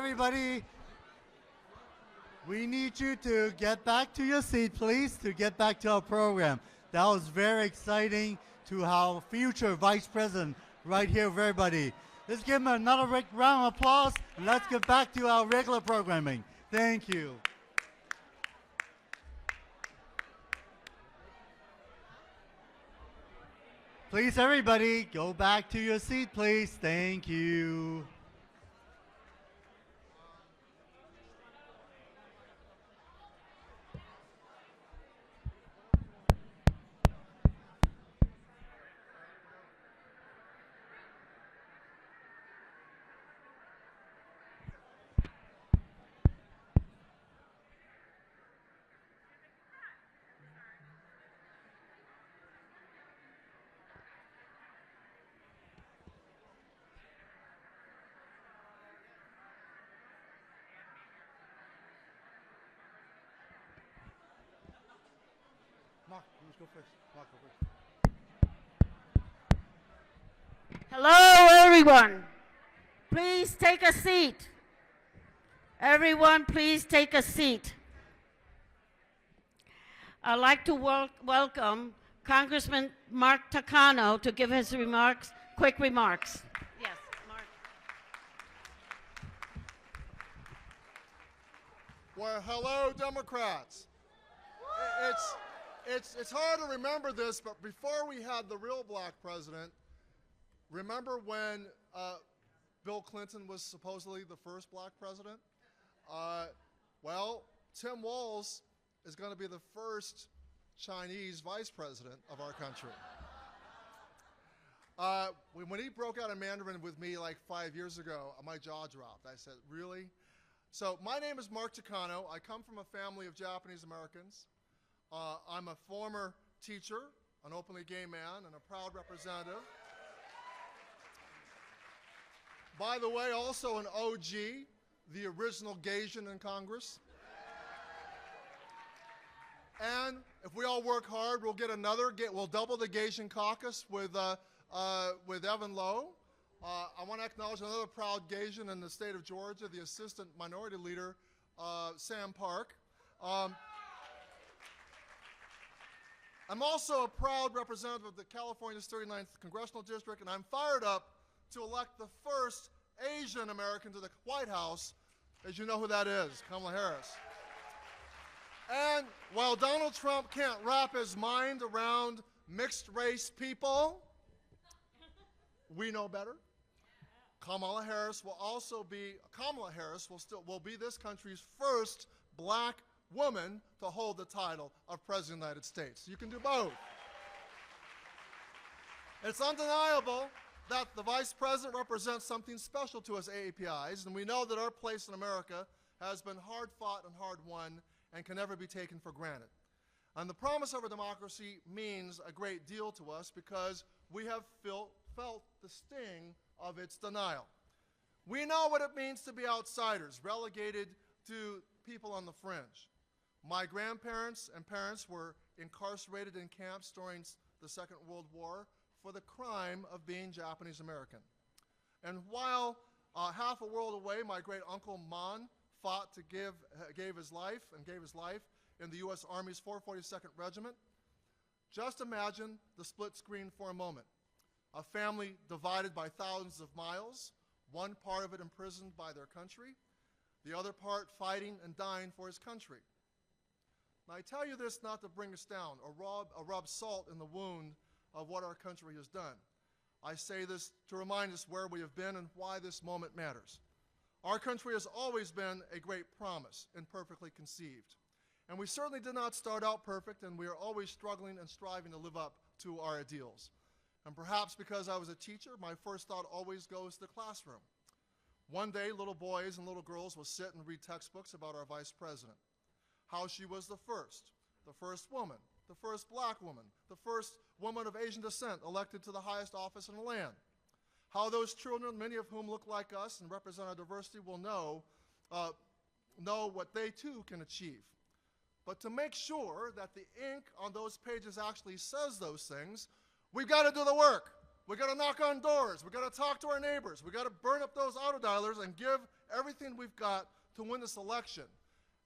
everybody. We need you to get back to your seat, please, to get back to our program. That was very exciting to our future Vice President right here with everybody. Let's give him another round of applause, and let's get back to our regular programming. Thank you. Please, everybody, go back to your seat, please. Thank you. Mark, let's go first. Mark, go first. Hello, everyone. Please take a seat. Everyone, please take a seat. I'd like to welcome Congressman Mark Takano to give his quick remarks. Yes, Mark. Well, hello, Democrats. It's hard to remember this, but before we had the real black president, remember when Bill Clinton was supposedly the first black president? Well, Tim Walz is going to be the first Chinese vice president of our country. When he broke out in Mandarin with me like 5 years ago, my jaw dropped. I said, really? So my name is Mark Takano. I come from a family of Japanese Americans. I'm a former teacher, an openly gay man, and a proud representative. By the way, also an OG, the original Gaysian in Congress. And if we all work hard, we'll double the AAPI Caucus with Evan Lowe. I want to acknowledge another proud Gaysian in the state of Georgia, the Assistant Minority Leader, Sam Park. I'm also a proud representative of the California's 39th Congressional District, and I'm fired up to elect the first Asian American to the White House. As you know who that is, Kamala Harris. And while Donald Trump can't wrap his mind around mixed race people, we know better. Kamala Harris will be this country's first black woman to hold the title of President of the United States. You can do both. It's undeniable that the Vice President represents something special to us AAPIs, and we know that our place in America has been hard fought and hard won and can never be taken for granted. And the promise of our democracy means a great deal to us because we have felt the sting of its denial. We know what it means to be outsiders, relegated to people on the fringe. My grandparents and parents were incarcerated in camps during the Second World War for the crime of being Japanese American. And while half a world away, my great uncle Mon fought to gave his life in the U.S. Army's 442nd Regiment. Just imagine the split screen for a moment. A family divided by thousands of miles, one part of it imprisoned by their country, the other part fighting and dying for his country. Now, I tell you this not to bring us down or rub salt in the wound of what our country has done. I say this to remind us where we have been and why this moment matters. Our country has always been a great promise and perfectly conceived. And we certainly did not start out perfect, and we are always struggling and striving to live up to our ideals. And perhaps because I was a teacher, my first thought always goes to the classroom. One day, little boys and little girls will sit and read textbooks about our vice president. How she was the first woman, the first black woman, the first woman of Asian descent elected to the highest office in the land. How those children, many of whom look like us and represent our diversity, will know what they too can achieve. But to make sure that the ink on those pages actually says those things, we've got to do the work. We've got to knock on doors. We've got to talk to our neighbors. We've got to burn up those autodialers and give everything we've got to win this election.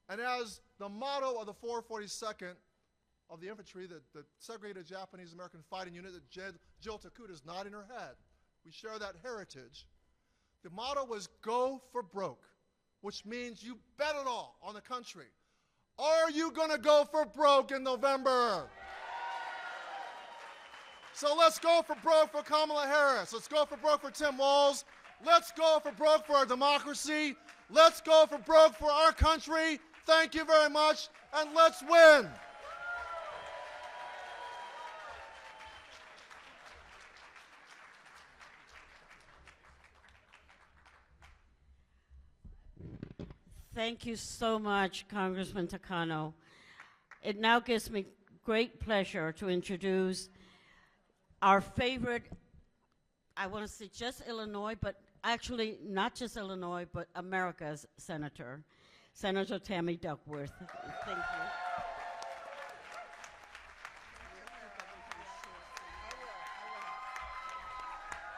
And as the motto of the 442nd of the infantry, the segregated Japanese American fighting unit that Jill Takuda is nodding her head, we share that heritage. The motto was go for broke, which means you bet it all on the country. Are you going to go for broke in November? So let's go for broke for Kamala Harris. Let's go for broke for Tim Walz. Let's go for broke for our democracy. Let's go for broke for our country. Thank you very much, and let's win. Thank you so much, Congressman Takano. It now gives me great pleasure to introduce our favorite, I want to say just Illinois, but actually not just Illinois, but America's senator, Senator Tammy Duckworth. Thank you.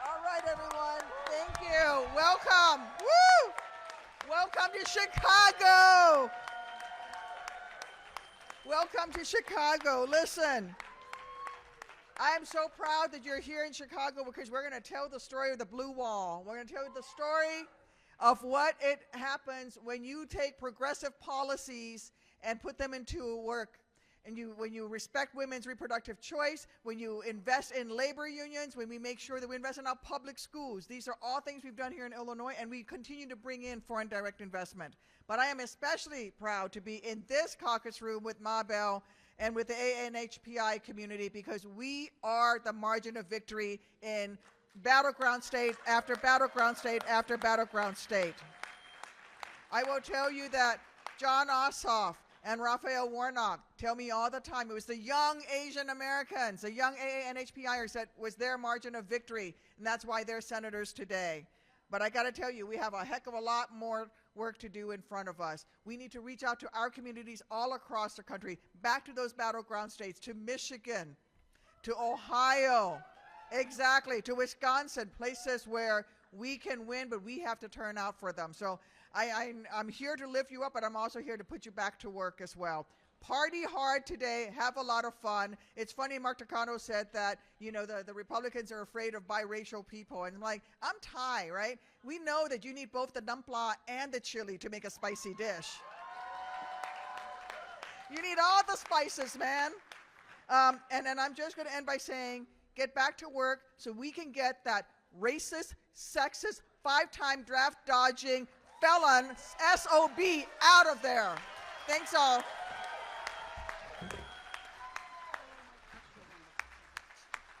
All right, everyone. Thank you. Welcome. Woo! Welcome to Chicago. Welcome to Chicago. Listen, I am so proud that you're here in Chicago because we're going to tell the story of the Blue Wall. We're going to tell you the story of what it happens when you take progressive policies and put them into work. And when you respect women's reproductive choice, when you invest in labor unions, when we make sure that we invest in our public schools. These are all things we've done here in Illinois, and we continue to bring in foreign direct investment. But I am especially proud to be in this caucus room with Ma Bell and with the AAPI community because we are the margin of victory in battleground state after battleground state after battleground state. I will tell you that John Ossoff and Raphael Warnock tell me all the time it was the young Asian Americans, the young AAPIers that was their margin of victory, and that's why they're senators today. But I got to tell you, we have a heck of a lot more work to do in front of us. We need to reach out to our communities all across the country, back to those battleground states, to Michigan, to Ohio, exactly, to Wisconsin, places where we can win, but we have to turn out for them. So I'm here to lift you up, but I'm also here to put you back to work as well. Party hard today, have a lot of fun. It's funny, Mark Takano said that, you know, the Republicans are afraid of biracial people. And I'm like, I'm Thai, right? We know that you need both the dumpla and the chili to make a spicy dish. You need all the spices, man. And then I'm just going to end by saying, get back to work so we can get that racist, sexist, 5-time draft dodging felon SOB out of there. Thanks all.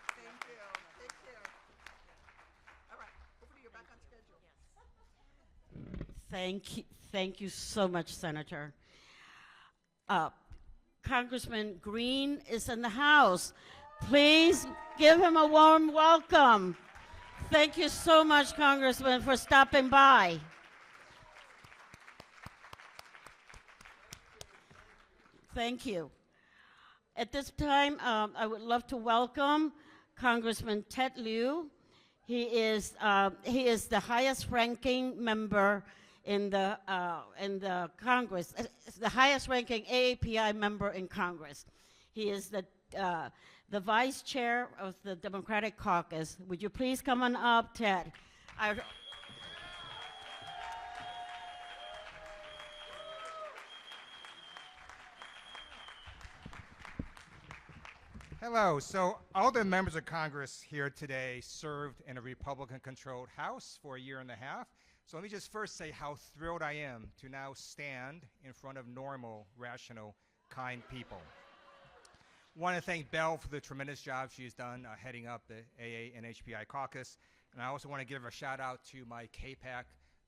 Thank you. Take care. All right. Hopefully you're back on schedule. Thank you so much, Senator. Congressman Green is in the house. Please give him a warm welcome. Thank you so much, Congressman, for stopping by. Thank you. At this time, I would love to welcome Congressman Ted Lieu. He is the highest-ranking member in the Congress, the highest-ranking AAPI member in Congress. He is the vice chair of the Democratic Caucus. Would you please come on up, Ted? Hello. So all the members of Congress here today served in a Republican-controlled House for 1.5 years. So let me just first say how thrilled I am to now stand in front of normal, rational, kind people. Want to thank Belle for the tremendous job she's done heading up the AA and HPI caucus. And I also want to give a shout out to my KPAC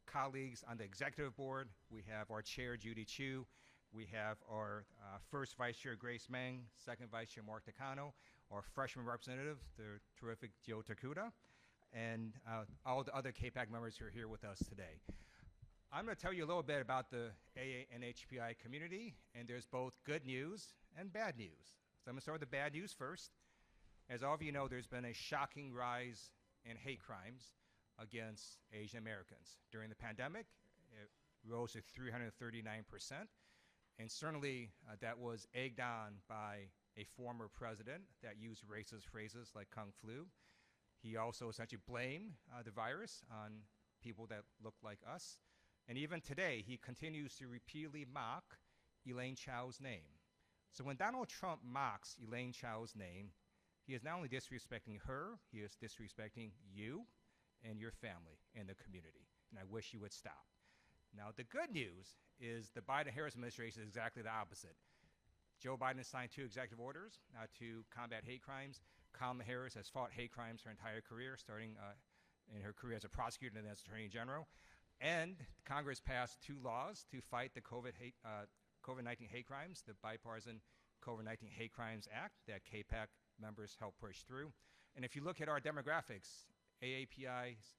colleagues on the executive board. We have our chair, Judy Chu. We have our first vice chair, Grace Meng, second vice chair, Mark Takano, our freshman representative, the terrific Joe Takuda, and all the other KPAC members who are here with us today. I'm going to tell you a little bit about the AA and HPI community, and there's both good news and bad news. So I'm going to start with the bad news first. As all of you know, there's been a shocking rise in hate crimes against Asian Americans. During the pandemic, It rose to 339%. And certainly that was egged on by a former president that used racist phrases like Kung Flu. He also essentially blamed the virus on people that look like us. And even today, he continues to repeatedly mock Elaine Chao's name. So when Donald Trump mocks Elaine Chao's name, he is not only disrespecting her, he is disrespecting you and your family and the community. And I wish you would stop. Now, the good news is the Biden-Harris administration is exactly the opposite. Joe Biden signed 2 executive orders to combat hate crimes. Kamala Harris has fought hate crimes her entire career, starting in her career as a prosecutor and as Attorney General. And Congress passed 2 laws to fight the COVID-19 hate crimes, the bipartisan COVID-19 Hate Crimes Act that KPAC members helped push through. And if you look at our demographics, AAPIs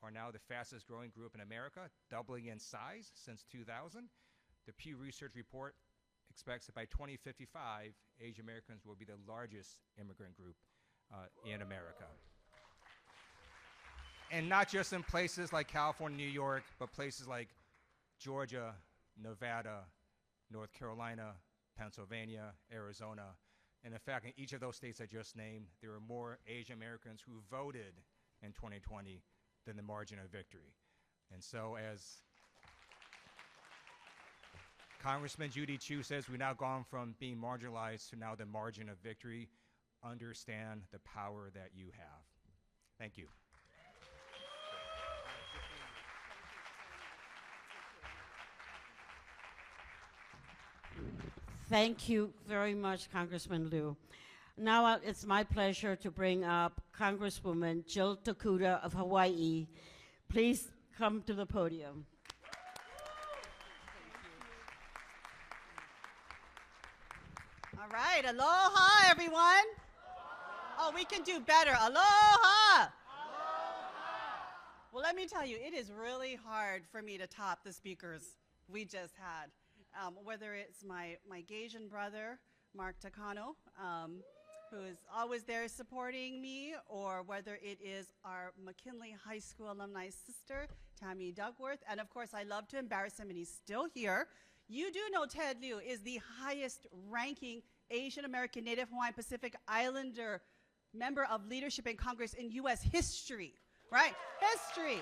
are now the fastest growing group in America, doubling in size since 2000. The Pew Research report expects that by 2055, Asian Americans will be the largest immigrant group in America. And not just in places like California, New York, but places like Georgia, Nevada, North Carolina, Pennsylvania, Arizona. And in fact, in each of those states I just named, there are more Asian Americans who voted in 2020 than the margin of victory. And so as Congressman Judy Chu says, we've now gone from being marginalized to now the margin of victory. Understand the power that you have. Thank you. Thank you very much, Congressman Liu. Now it's my pleasure to bring up Congresswoman Jill Tokuda of Hawaii. Please come to the podium. All right, aloha, everyone. Oh, we can do better. Aloha. Well, let me tell you, it is really hard for me to top the speakers we just had. Whether it's my Gaysian brother, Mark Takano, who is always there supporting me, or whether it is our McKinley High School alumni sister, Tammy Duckworth. And of course, I love to embarrass him, and he's still here. You do know Ted Lieu is the highest ranking Asian American Native Hawaiian Pacific Islander member of leadership in Congress in U.S. history, right? History.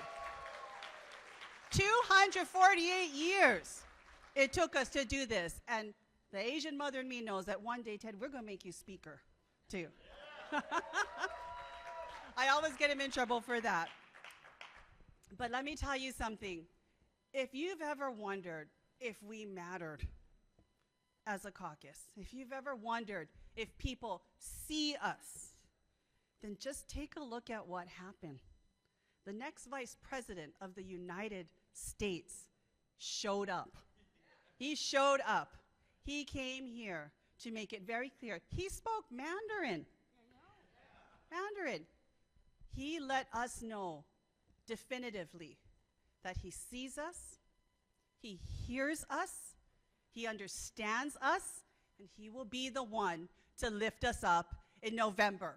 248 years it took us to do this. And the Asian mother in me knows that one day, Ted, we're going to make you speaker, too. I always get him in trouble for that. But let me tell you something. If you've ever wondered if we mattered as a caucus, if you've ever wondered if people see us, then just take a look at what happened. The next vice president of the United States showed up. He showed up. He came here to make it very clear. He spoke Mandarin. Mandarin. He let us know definitively that he sees us, he hears us, he understands us, and he will be the one to lift us up in November.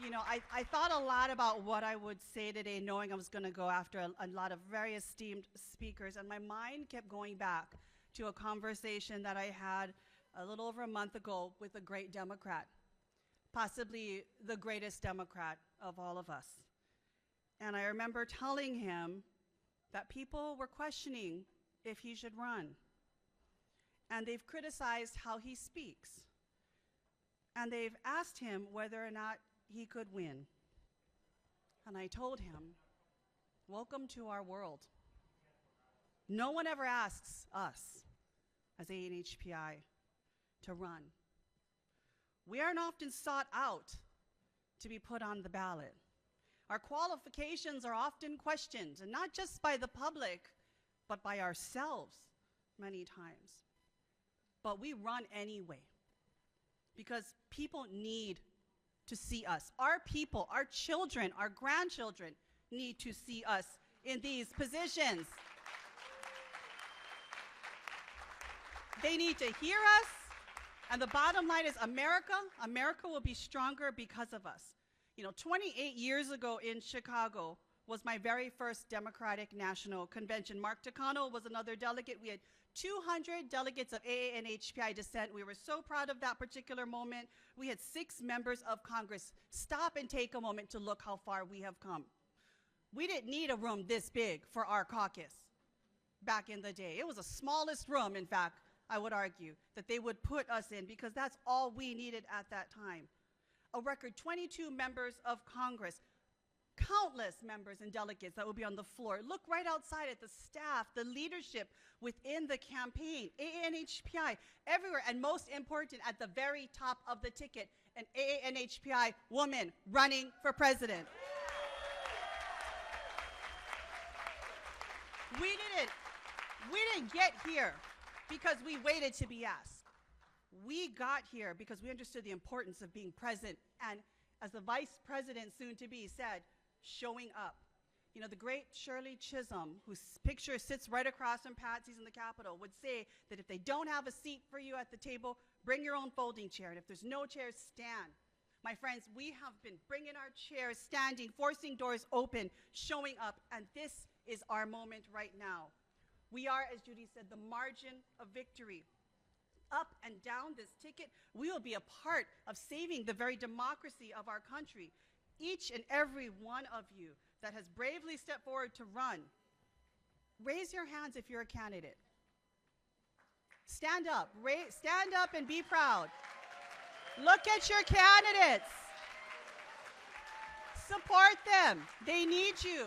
You know, I thought a lot about what I would say today, knowing I was going to go after a lot of very esteemed speakers, and my mind kept going back to a conversation that I had a little over a month ago with a great Democrat, possibly the greatest Democrat of all of us. And I remember telling him that people were questioning if he should run. And they've criticized how he speaks. And they've asked him whether or not he could win. And I told him, welcome to our world. No one ever asks us as ANHPI to run. We aren't often sought out to be put on the ballot. Our qualifications are often questioned, and not just by the public, but by ourselves many times. But we run anyway, because people need to see us. Our people, our children, our grandchildren need to see us in these positions. They need to hear us, and the bottom line is America will be stronger because of us. You know, 28 years ago in Chicago was my very first Democratic National Convention. Mark Takano was another delegate. We had 200 delegates of AA and HPI descent. We were so proud of that particular moment. We had 6 members of Congress stop and take a moment to look how far we have come. We didn't need a room this big for our caucus back in the day. It was the smallest room, in fact, I would argue, that they would put us in because that's all we needed at that time. A record 22 members of Congress, countless members and delegates that will be on the floor. Look right outside at the staff, the leadership within the campaign, AANHPI, everywhere, and most important, at the very top of the ticket, an AANHPI woman running for president. We didn't get here because we waited to be asked. We got here because we understood the importance of being present, and as the vice president soon to be said, showing up. You know, the great Shirley Chisholm, whose picture sits right across from Patsy's in the Capitol, would say that if they don't have a seat for you at the table, bring your own folding chair, and if there's no chairs, stand. My friends, we have been bringing our chairs, standing, forcing doors open, showing up, and this is our moment right now. We are, as Judy said, the margin of victory. Up and down this ticket, we will be a part of saving the very democracy of our country. Each and every one of you that has bravely stepped forward to run, raise your hands if you're a candidate. Stand up, stand up and be proud. Look at your candidates. Support them, they need you.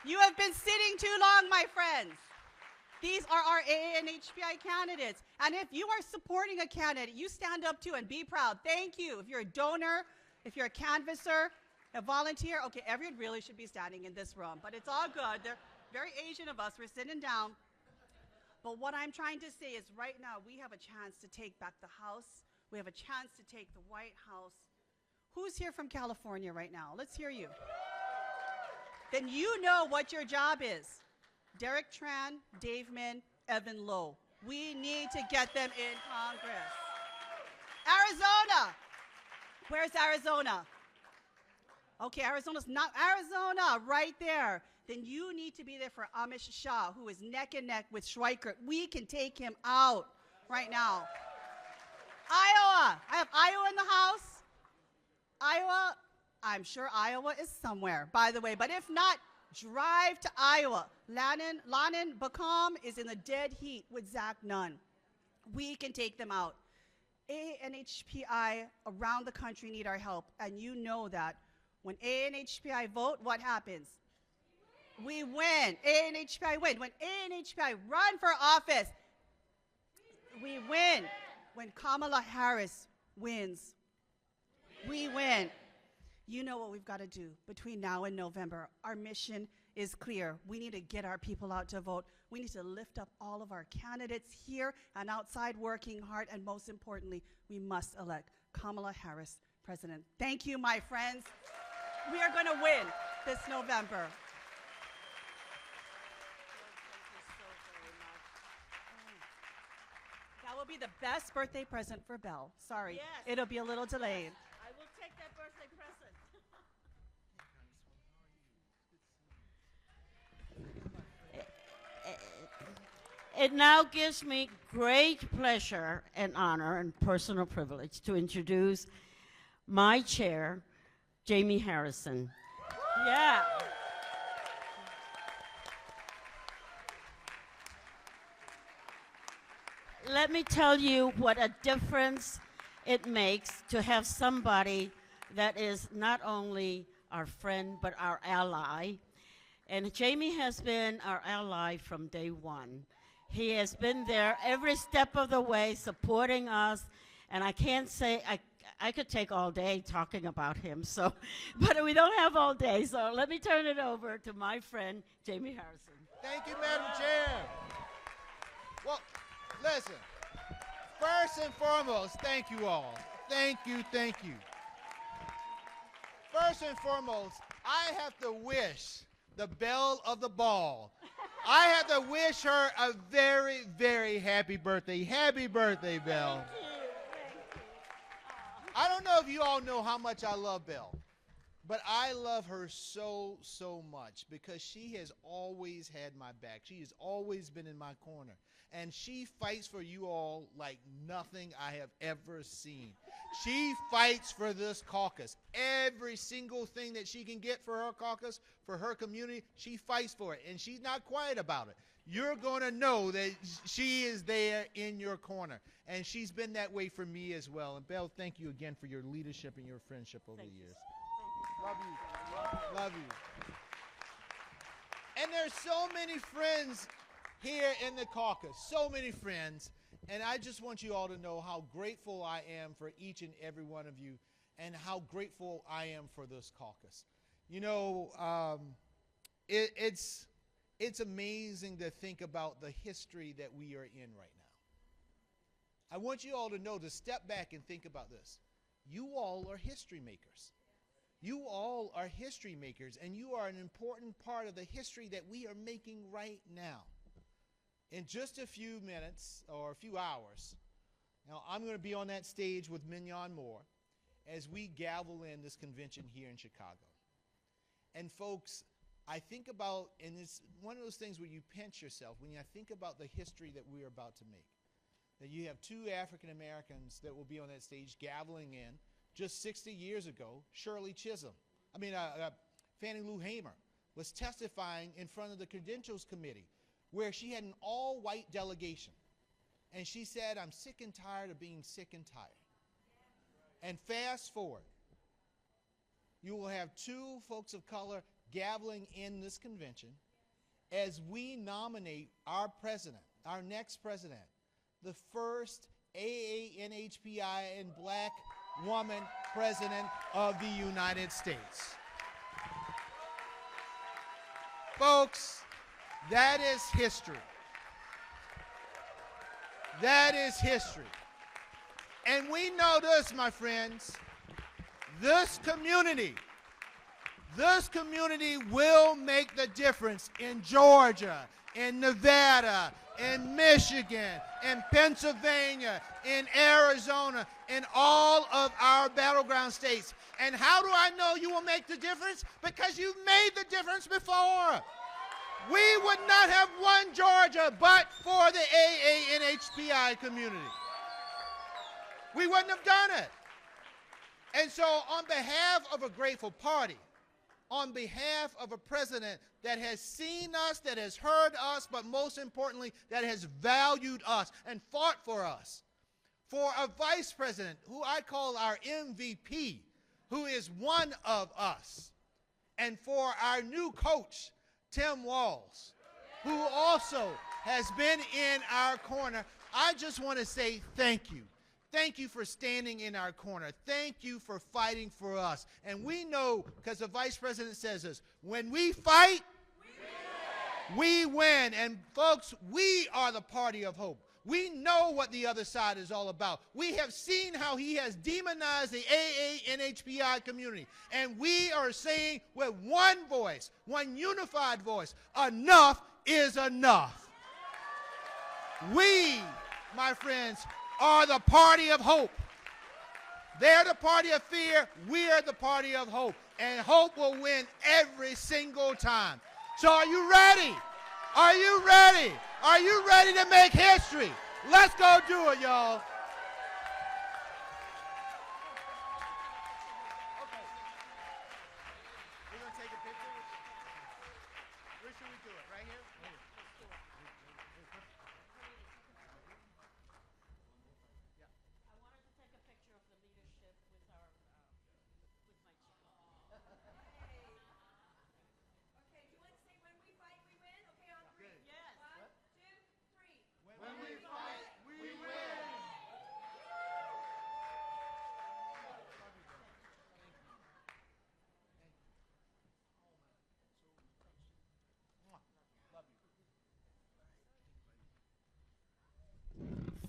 You have been sitting too long, my friends. These are our AA and HPI candidates. And if you are supporting a candidate, you stand up too and be proud. Thank you. If you're a donor, if you're a canvasser, a volunteer, okay, everyone really should be standing in this room, but it's all good. They're very Asian of us. We're sitting down. But what I'm trying to say is right now we have a chance to take back the House. We have a chance to take the White House. Who's here from California right now? Let's hear you. Then you know what your job is. Derek Tran, Dave Min, Evan Lowe. We need to get them in Congress. Arizona. Where's Arizona? Okay, Arizona's not Arizona, right there. Then you need to be there for Amish Shah, who is neck and neck with Schweikert. We can take him out right now. Iowa. I have Iowa in the house. Iowa, I'm sure Iowa is somewhere, by the way. But if not, drive to Iowa. Lannon Bacom is in the dead heat with Zach Nunn. We can take them out. AA and HPI around the country need our help, and you know that. When AA and HPI vote, what happens? We win. AA and HPI win. When AA and HPI run for office, we win. When Kamala Harris wins, we win. You know what we've got to do between now and November. Our mission is clear. We need to get our people out to vote. We need to lift up all of our candidates here and outside working hard. And most importantly, we must elect Kamala Harris president. Thank you, my friends. We are going to win this November. That will be the best birthday present for Belle. Sorry, Yes. It'll be a little delayed. I will take that birthday present. It now gives me great pleasure and honor and personal privilege to introduce my chair, Jamie Harrison. Yeah. Let me tell you what a difference it makes to have somebody that is not only our friend but our ally. And Jamie has been our ally from day one. He has been there every step of the way supporting us, and I can't say, I could take all day talking about him, so, but we don't have all day, so let me turn it over to my friend, Jamie Harrison. Thank you, Madam Chair. Well, listen, first and foremost, thank you all. Thank you, thank you. First and foremost, I have to wish the belle of the ball. I have to wish her a very, very happy birthday. Happy birthday, Belle. Thank you. I don't know if you all know how much I love Belle, but I love her so, so much because she has always had my back. She has always been in my corner. And she fights for you all like nothing I have ever seen. She fights for this caucus. Every single thing that she can get for her caucus, for her community, she fights for it. And she's not quiet about it. You're going to know that she is there in your corner. And she's been that way for me as well. And Belle, thank you again for your leadership and your friendship over the years. Love you. Love you. And there's so many friends here in the caucus, so many friends. And I just want you all to know how grateful I am for each and every one of you and how grateful I am for this caucus. You know, it's amazing to think about the history that we are in right now. I want you all to know, to step back and think about this. You all are history makers. You all are history makers, and you are an important part of the history that we are making right now. In just a few minutes, or a few hours, now I'm going to be on that stage with Mignon Moore as we gavel in this convention here in Chicago. And folks, I think about, and it's one of those things where you pinch yourself when I think about the history that we're about to make. That you have two African Americans that will be on that stage gaveling in. Just 60 years ago, Fannie Lou Hamer was testifying in front of the Credentials Committee where she had an all-white delegation. And she said, I'm sick and tired of being sick and tired. And fast forward, you will have two folks of color gaveling in this convention as we nominate our president, our next president, the first AANHPI and black woman president of the United States. Folks, that is history. That is history. And we know this, my friends. This community will make the difference in Georgia, in Nevada, in Michigan, in Pennsylvania, in Arizona, in all of our battleground states. And how do I know you will make the difference? Because you've made the difference before. We would not have won Georgia but for the AANHPI community. We wouldn't have done it. And so on behalf of a grateful party, on behalf of a president that has seen us, that has heard us, but most importantly, that has valued us and fought for us, for a vice president who I call our MVP, who is one of us, and for our new coach, Tim Walz, who also has been in our corner, I just want to say thank you. Thank you for standing in our corner. Thank you for fighting for us. And we know, because the vice president says this, when we fight, we win. And folks, we are the party of hope. We know what the other side is all about. We have seen how he has demonized the AANHPI community. And we are saying with one voice, one unified voice, enough is enough. We, my friends, are the party of hope. They're the party of fear. We are the party of hope. And hope will win every single time. So are you ready? Are you ready? Are you ready to make history? Let's go do it, y'all. Okay. We're going to take a picture. Where should we do it? Right here? I wanted to take a picture of the leadership with our, with my chief. Okay, do you want to say when we fight, we win? Okay, on three. Yes. 1, 2, 3. When we fight, we win.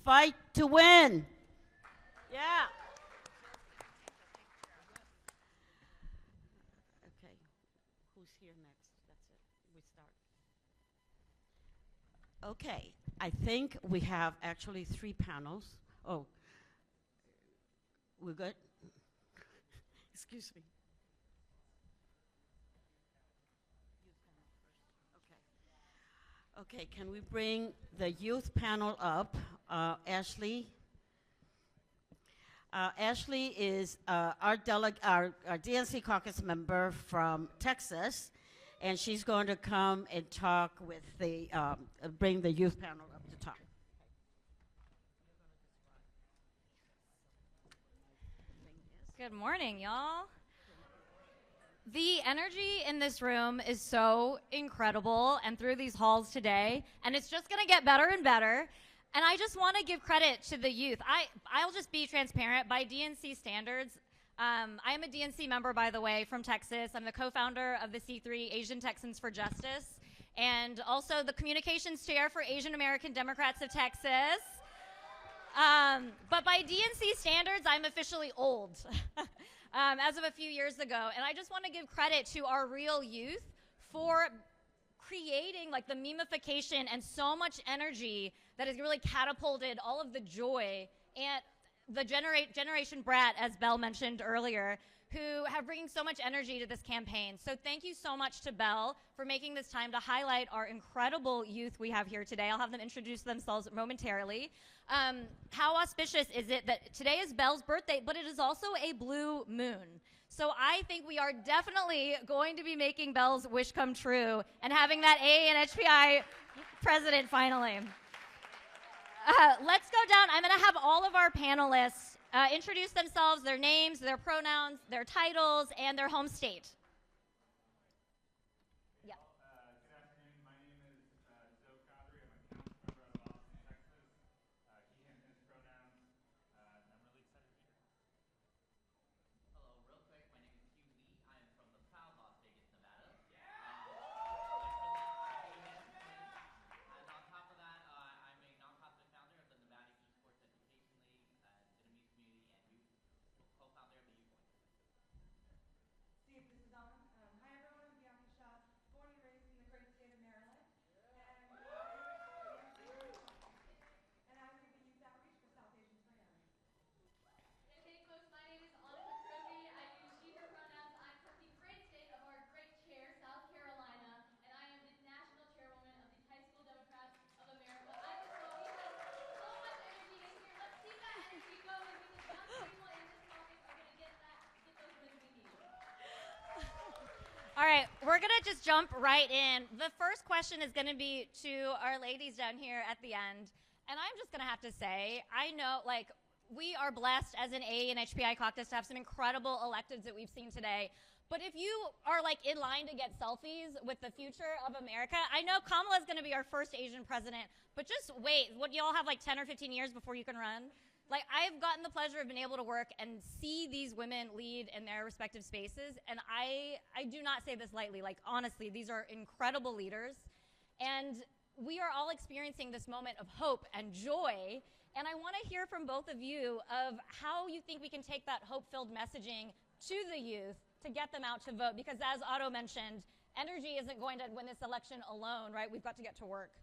Fight to win. Yeah. Okay. Who's here next? That's it. We start. Okay. I think we have actually 3 panels. Oh. We're good? Excuse me. Okay, can we bring the youth panel up? Ashley. Ashley is our DNC caucus member from Texas, and she's going to come and talk with the, bring the youth panel up to talk. Good morning, y'all. The energy in this room is so incredible and through these halls today, and it's just gonna get better and better. And I just wanna give credit to the youth. I'll just be transparent. By DNC standards, I am a DNC member, by the way, from Texas. I'm the co-founder of the C3 Asian Texans for Justice, and also the communications chair for Asian American Democrats of Texas. But by DNC standards, I'm officially old. As of a few years ago. And I just want to give credit to our real youth for creating like the memification and so much energy that has really catapulted all of the joy and the Generation Brat, as Belle mentioned earlier, who have bringing so much energy to this campaign. So thank you so much to Belle for making this time to highlight our incredible youth we have here today. I'll have them introduce themselves momentarily. How auspicious is it that today is Belle's birthday, but it is also a blue moon. So I think we are definitely going to be making Belle's wish come true and having that AA and HPI president finally. Let's go down. I'm going to have all of our panelists introduce themselves, their names, their pronouns, their titles, and their home state. Yeah. Good afternoon. My name is Zoe Kadri. I'm a council member out of Austin, Texas. He, him, his pronouns. And I'm really excited to be here. Hello, real quick. My name is Hugh Lee. I am from the proud Las Vegas, Nevada. And on top of that, I'm a nonprofit founder of the Nevada Esports Education League, Dinamite Community, and youth co-founder of the Youth Voice. See if this is on. Hi everyone, I'm Bianca Shaw, born and raised in the great state of Maryland. And I lead the youth outreach for South Asians for Him. Hey folks, my name is Annika Krogi. I use she, her pronouns. I'm from the great state of our great chair, South Carolina, and I am the national chairwoman of the High School Democrats of America. I just know we have so much energy in here. Let's keep that energy going because young people in this caucus are going to get those wins we need. All right, we're going to just jump right in. The first question is going to be to our ladies down here at the end. And I'm just going to have to say, I know, like, we are blessed as an AA and HPI caucus to have some incredible electives that we've seen today. But if you are, like, in line to get selfies with the future of America, I know Kamala's going to be our first Asian president, but just wait. What, you all have, like, 10 or 15 years before you can run? Like, I've gotten the pleasure of being able to work and see these women lead in their respective spaces, and I do not say this lightly. Like, honestly, these are incredible leaders, and we are all experiencing this moment of hope and joy, and I want to hear from both of you of how you think we can take that hope-filled messaging to the youth to get them out to vote, because as Otto mentioned, energy isn't going to win this election alone, right? We've got to get to work.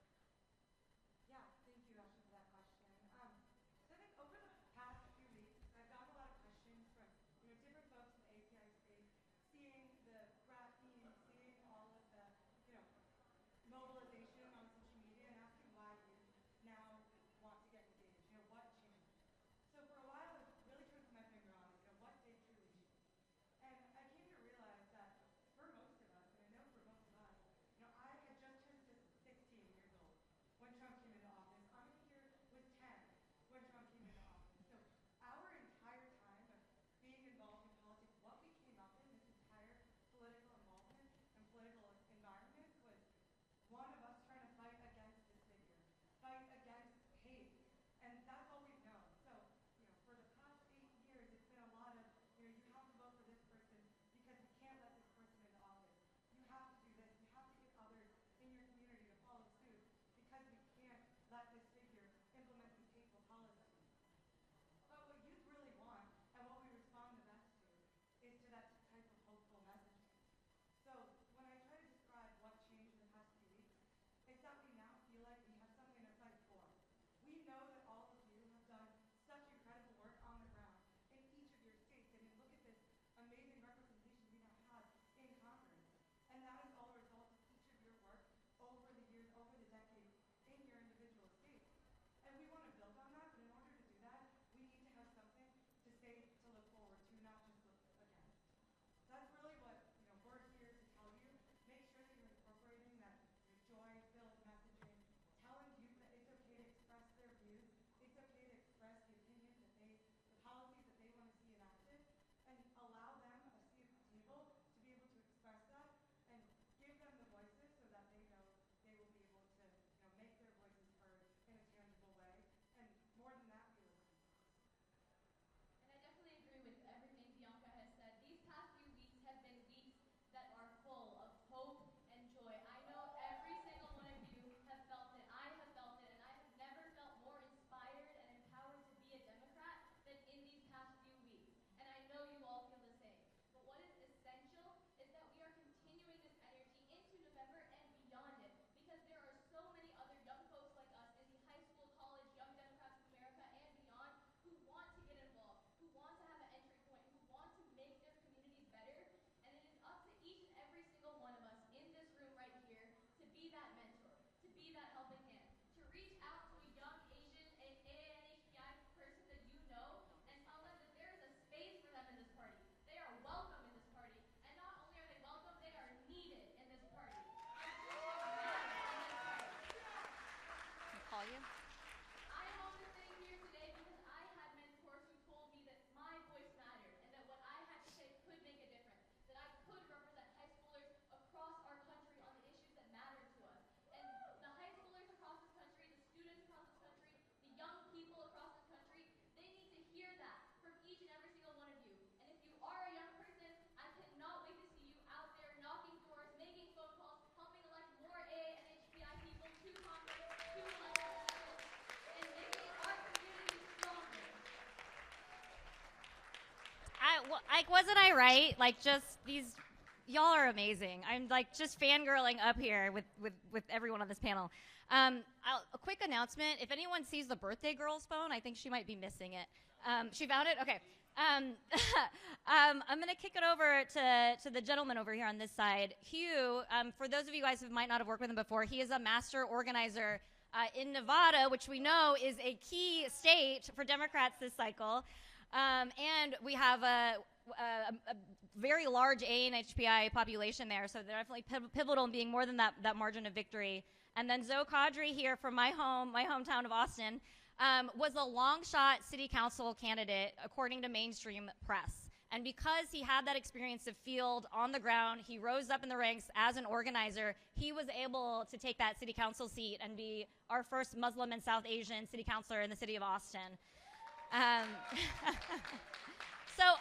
Yeah, thank you, Ashley, for that question. So I think over the past few weeks, I've gotten a lot of questions from different folks in the API space, seeing the brat team, seeing all of the mobilization on social media, and asking why you now want to get engaged. What changed? So for a while, I was really trying to put my finger on what did truly change. And I came to realize that for most of us, and I know for most of us, I had just turned 16 years old. Like, wasn't I right? Like, just these, y'all are amazing. I'm like just fangirling up here with everyone on this panel. A quick announcement: if anyone sees the birthday girl's phone, I think she might be missing it. She found it. Okay. I'm going to kick it over to the gentleman over here on this side. Hugh, for those of you guys who might not have worked with him before, he is a master organizer in Nevada, which we know is a key state for Democrats this cycle. And we have a very large ANHPI population there, so they're definitely pivotal in being more than that margin of victory. And then Zoe Kadri here from my hometown of Austin, was a long shot city council candidate according to mainstream press. And because he had that experience of field on the ground, he rose up in the ranks as an organizer. He was able to take that city council seat and be our first Muslim and South Asian city councilor in the city of Austin. So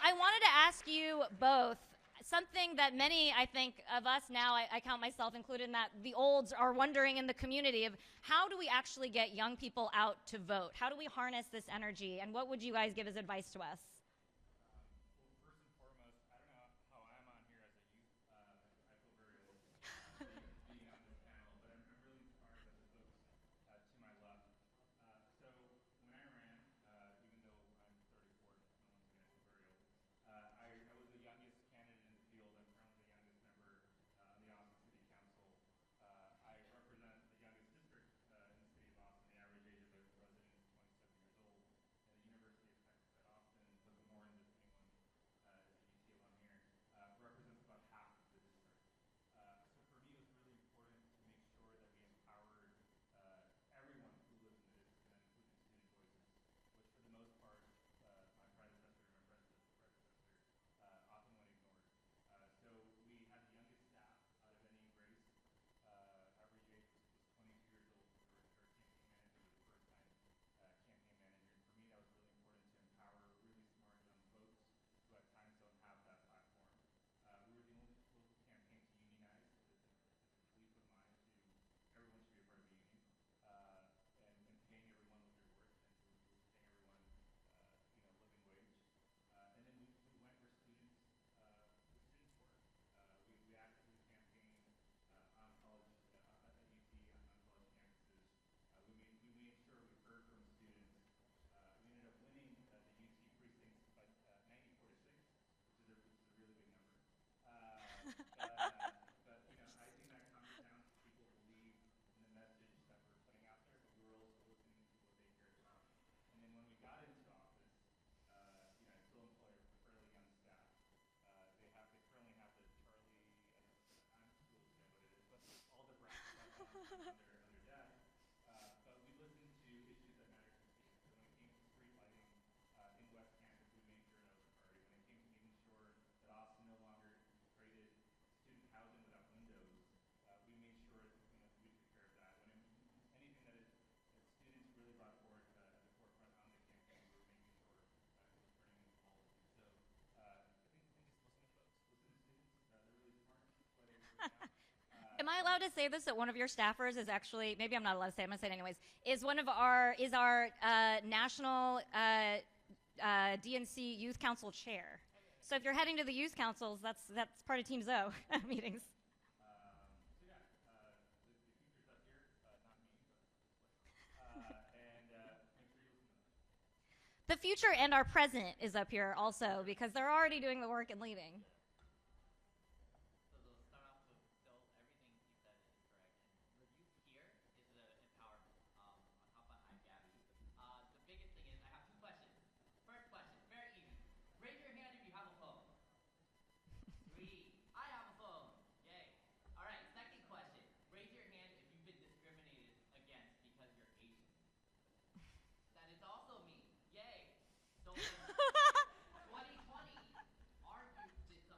I wanted to ask you both something that many, I think, of us now, I count myself included in that, the olds are wondering in the community of how do we actually get young people out to vote? How do we harness this energy? And what would you guys give as advice to us? Well, first and foremost, I don't know how I'm on here as a youth. I feel very old being on this panel, but I'm really inspired by the folks to my left. So when I ran, even though I'm 34, no one's going to feel very old. I was the youngest candidate in the field. I'm currently the youngest member on the Austin City Council. I represent the youngest district in the city of Austin. The average age of the resident is 27 years old. And the University of Texas at Austin, but the more in anyone is a UT alum here, represents about half of the district. So for me, it was really important to make sure that we empowered everyone who lives in the district, and including student voices, which for the most part, my predecessor often went ignored. So we had the youngest staff out of any race. Average age was 22 years old. Our campaign manager was the first time campaign manager. And for me, that was really important to empower really smart young folks who at times don't have that platform. We were the only local campaign to unionize. It's a belief of mine to everyone should be a part of a union, and paying everyone what they're worth, and paying everyone living wage. And then we went where students were. We actively campaigned on college at UT on college campuses. We made sure we heard from students. We ended up winning the UT precincts by 94 to 6, which is a really big number. But I think that comes down to people believe in the message that we're putting out there, but we were also listening to what they cared about. And then when we got into office, I still employ a fairly young staff. They currently have the Charlie, I'm too old to know what it is, but all the brass stuff on their desk. But we listened to issues that matter to students. So when it came to street lighting in West Campus, we made sure that was a priority. When it came to making sure that Austin no longer created student housing without windows, we made sure we took care of that. Anything that students really brought forward at the forefront on the campaign, we were making sure it was turning into policy. So I think just listen to folks, listen to students. They're really smart. That's why they work out. Am I allowed to say this, that one of your staffers is actually, maybe I'm not allowed to say it, I'm going to say it anyways, is our national DNC Youth Council chair. So if you're heading to the youth councils, that's part of Team Zoe meetings. So yeah, the future's up here, not me, but and make sure you listen to them. The future and our present is up here also because they're already doing the work and leading. So to start off with, Bill, everything you said is correct. And the youth here is the empowerment. On top of AAPI. The biggest thing is, I have two questions. First question, very easy. Raise your hand if you have a phone. 3. I have a phone. Yay. All right, second question. Raise your hand if you've been discriminated against because you're Asian. That is also me. Yay. So in 2020, our youth did something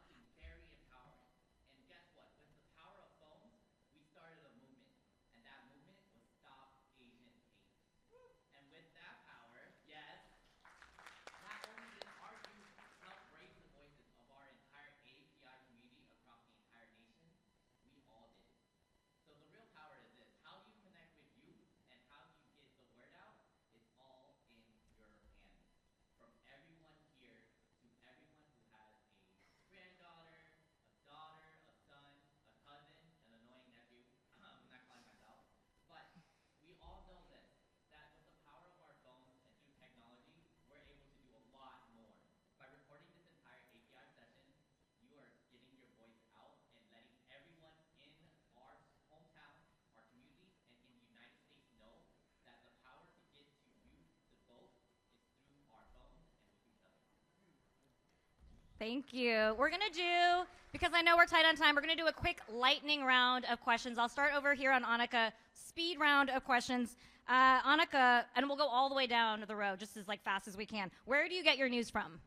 Thank you. We're going to do, because I know we're tight on time, we're going to do a quick lightning round of questions. I'll start over here on Annika. Speed round of questions. Annika, and we'll go all the way down the road just as like fast as we can. Where do you get your news from?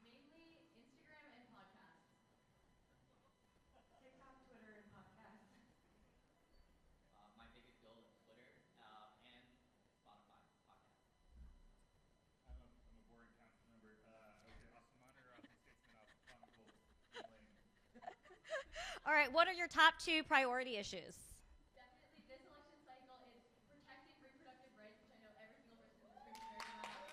Mainly Instagram and podcasts. TikTok, Twitter, and podcasts. My biggest goal is Twitter and Spotify podcast. I'm a boring council member. I would say Austin Monitor, Austin Statesman, Austin Chronicle, and Lane. All right, what are your top 2 priority issues? Definitely this election cycle is protecting reproductive rights, which I know every single person in this room cares about.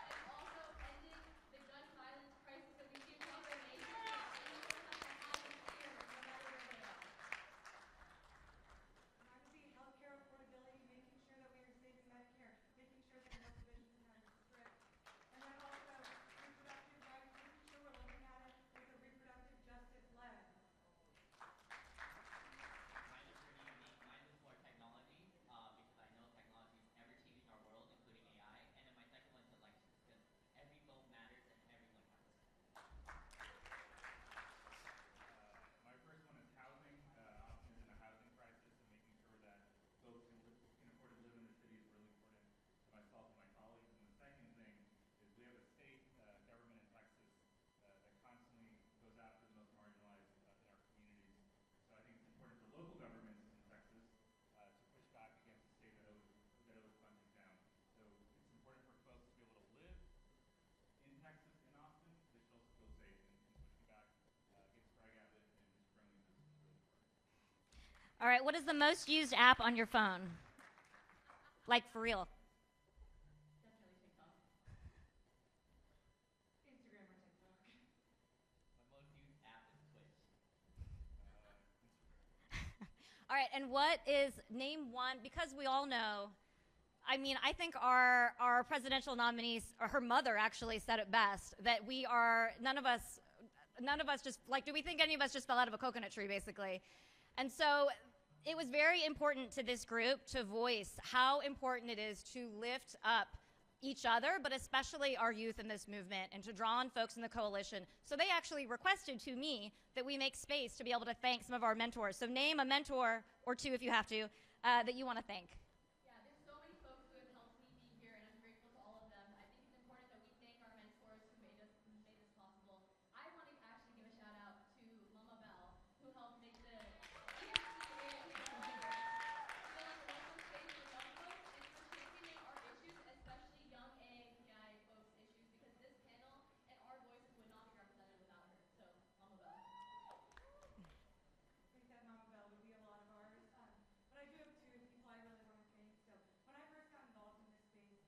And also ending the gun violence crisis that we see across our nation so that anyone has to hide in fear no matter where they are. Mine would be healthcare affordability, making sure that we are saving Medicare, making sure that no provisions in that are strict. And then also reproductive rights, making sure we're looking at it with a reproductive justice lens. Mine is pretty unique. Mine is more technology because I know technology is ever changing our world, including AI. And then my second one is elections because every vote matters and everyone counts. My first one is housing. Austin is in a housing crisis, and making sure that folks can afford to live in the city is really important to myself and my colleagues. And the second thing is we have a state government in Texas that constantly goes after the most marginalized in our communities. So I think it's important for local governments in Texas to push back against the state that owes funding down. So it's important for folks to be able to live in Texas, in Austin, they should also feel safe, and pushing back against drug habit and just cronyism is really important. All right, what is the most used app on your phone? Like for real? Definitely TikTok. Instagram or TikTok. My most used app is Twitch. Instagram. All right, and what is, name one, because we all know, I mean, I think our presidential nominees, or her mother actually said it best, that we are, none of us just, like, do we think any of us just fell out of a coconut tree, basically? And so it was very important to this group to voice how important it is to lift up each other, but especially our youth in this movement, and to draw on folks in the coalition. So they actually requested to me that we make space to be able to thank some of our mentors. So name a mentor or 2, if you have to, that you want to thank. Yeah, there's so many folks who have helped me be here, and I'm grateful to all of them. I think it's important that we thank our mentors who made this possible. I want to actually give a shout out to Mama Bell, who helped make the DNC possible, filling a welcome space for young folks and for championing our issues, especially young AAPI folks' issues, because this panel and our voices would not be represented without her. So, Mama Bell. I think that Mama Bell would be a lot of ours. But I do have 2 people I really want to thank. So when I first got involved in this space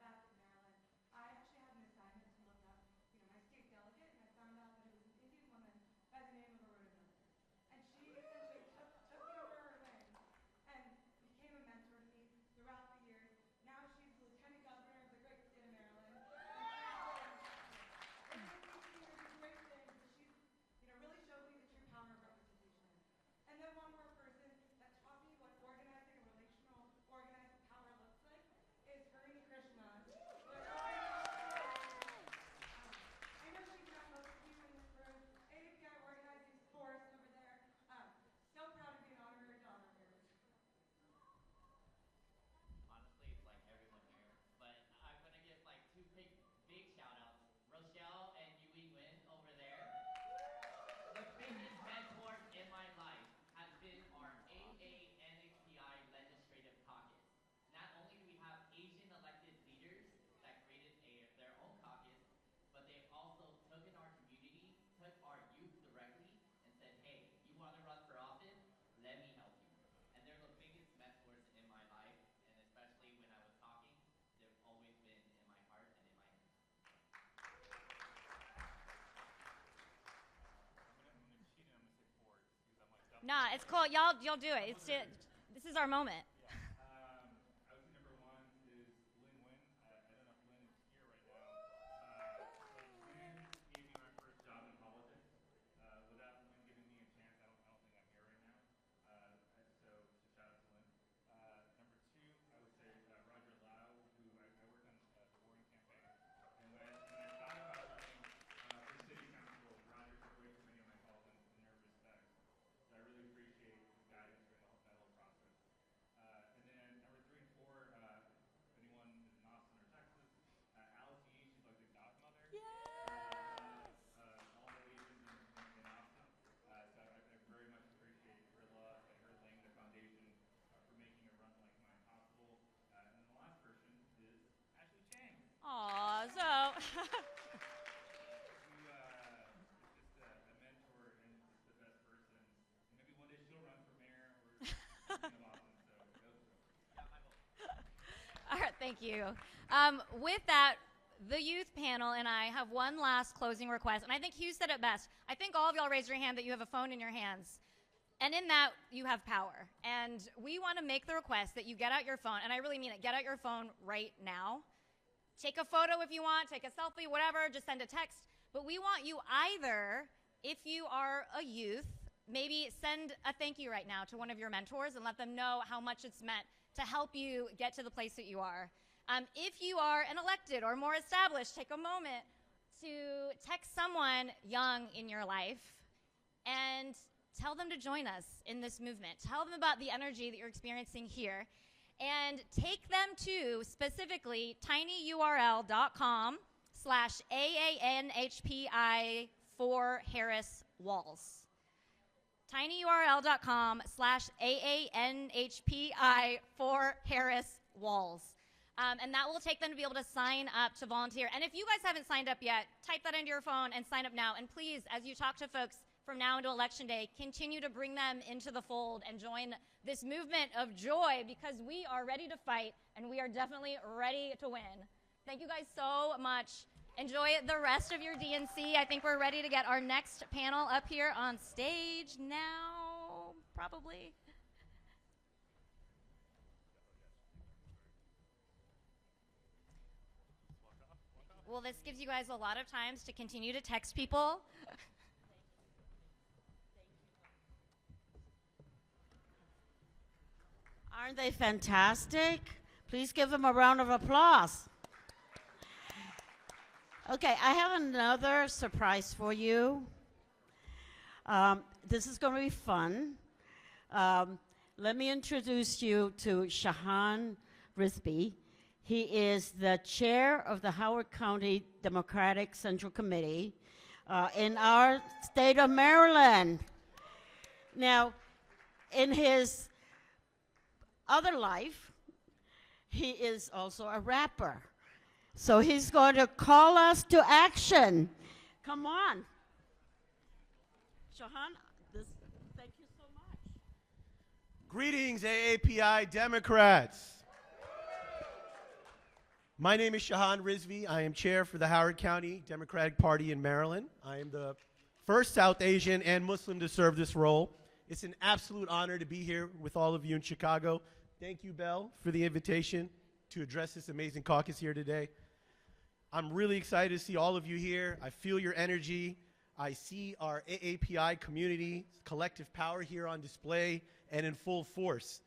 back in Maryland, I actually had an assignment to look up, my state delegate, and I found out that it was an Indian woman by the name of Aruna Miller. And she essentially took me under her wing and became a mentor to me throughout the years. Now she's the lieutenant governor of the great state of Maryland. And she's teaching her to do great things, but she's really showed me the true power of representation. And then one more person that taught me what organizing and relational organizing power looks like is Harini Krishna. I know she's met most of you in this room. AAPI organizing's force over there. So proud to be an honorary daughter of yours. Honestly, it's like everyone here. But I'm going to give like 2 big shout outs. Rochelle and Yui Nguyen over there. The biggest mentors in my life has been our AANHPI Legislative Caucus. Not only do we have Asian elected leaders that created their own caucus, but they also took in our community, took our youth directly, and said, hey, you want to run for office? Let me help you. And they're the biggest mentors in my life, and especially when I was talking, they've always been in my heart and in my hands. I'm gonna cheat and I'm gonna say Forbes because I'm like double. Nah, it's cool. Y'all do it. This is our moment. Yeah. I would say number 1 is Lynn Nguyen. I don't know if Lynn is here right now, but Lynn gave me my first job in politics. Without Lynn giving me a chance, I don't think I'm here right now. So shout out to Lynn. Number 2, I would say Roger Lau, who I worked on the Warren campaign, and when I thought about running Thank you. With that, the youth panel and I have one last closing request, and I think Hugh said it best. I think all of y'all raised your hand that you have a phone in your hands. And in that, you have power. And we want to make the request that you get out your phone, and I really mean it, get out your phone right now. Take a photo if you want, take a selfie, whatever, just send a text. But we want you either, if you are a youth, maybe send a thank you right now to one of your mentors and let them know how much it's meant to help you get to the place that you are. If you are an elected or more established, take a moment to text someone young in your life and tell them to join us in this movement. Tell them about the energy that you're experiencing here. And take them to specifically tinyurl.com/AANHPI4HarrisWalls. tinyurl.com/AANHPI4HarrisWalls. And that will take them to be able to sign up to volunteer. And if you guys haven't signed up yet, type that into your phone and sign up now. And please, as you talk to folks from now into Election Day, continue to bring them into the fold and join this movement of joy, because we are ready to fight and we are definitely ready to win. Thank you guys so much. Enjoy the rest of your DNC. I think we're ready to get our next panel up here on stage now, probably. Well, this gives you guys a lot of times to continue to text people. Aren't they fantastic? Please give them a round of applause. Okay, I have another surprise for you. This is going to be fun. Let me introduce you to Shahan Rizvi. He is the chair of the Howard County Democratic Central Committee in our state of Maryland. Now, in his other life, he is also a rapper. So he's going to call us to action. Come on. Shahan, thank you so much. Greetings, AAPI Democrats. My name is Shahan Rizvi. I am chair for the Howard County Democratic Party in Maryland. I am the first South Asian and Muslim to serve this role. It's an absolute honor to be here with all of you in Chicago. Thank you, Belle, for the invitation to address this amazing caucus here today. I'm really excited to see all of you here. I feel your energy. I see our AAPI community collective power here on display and in full force.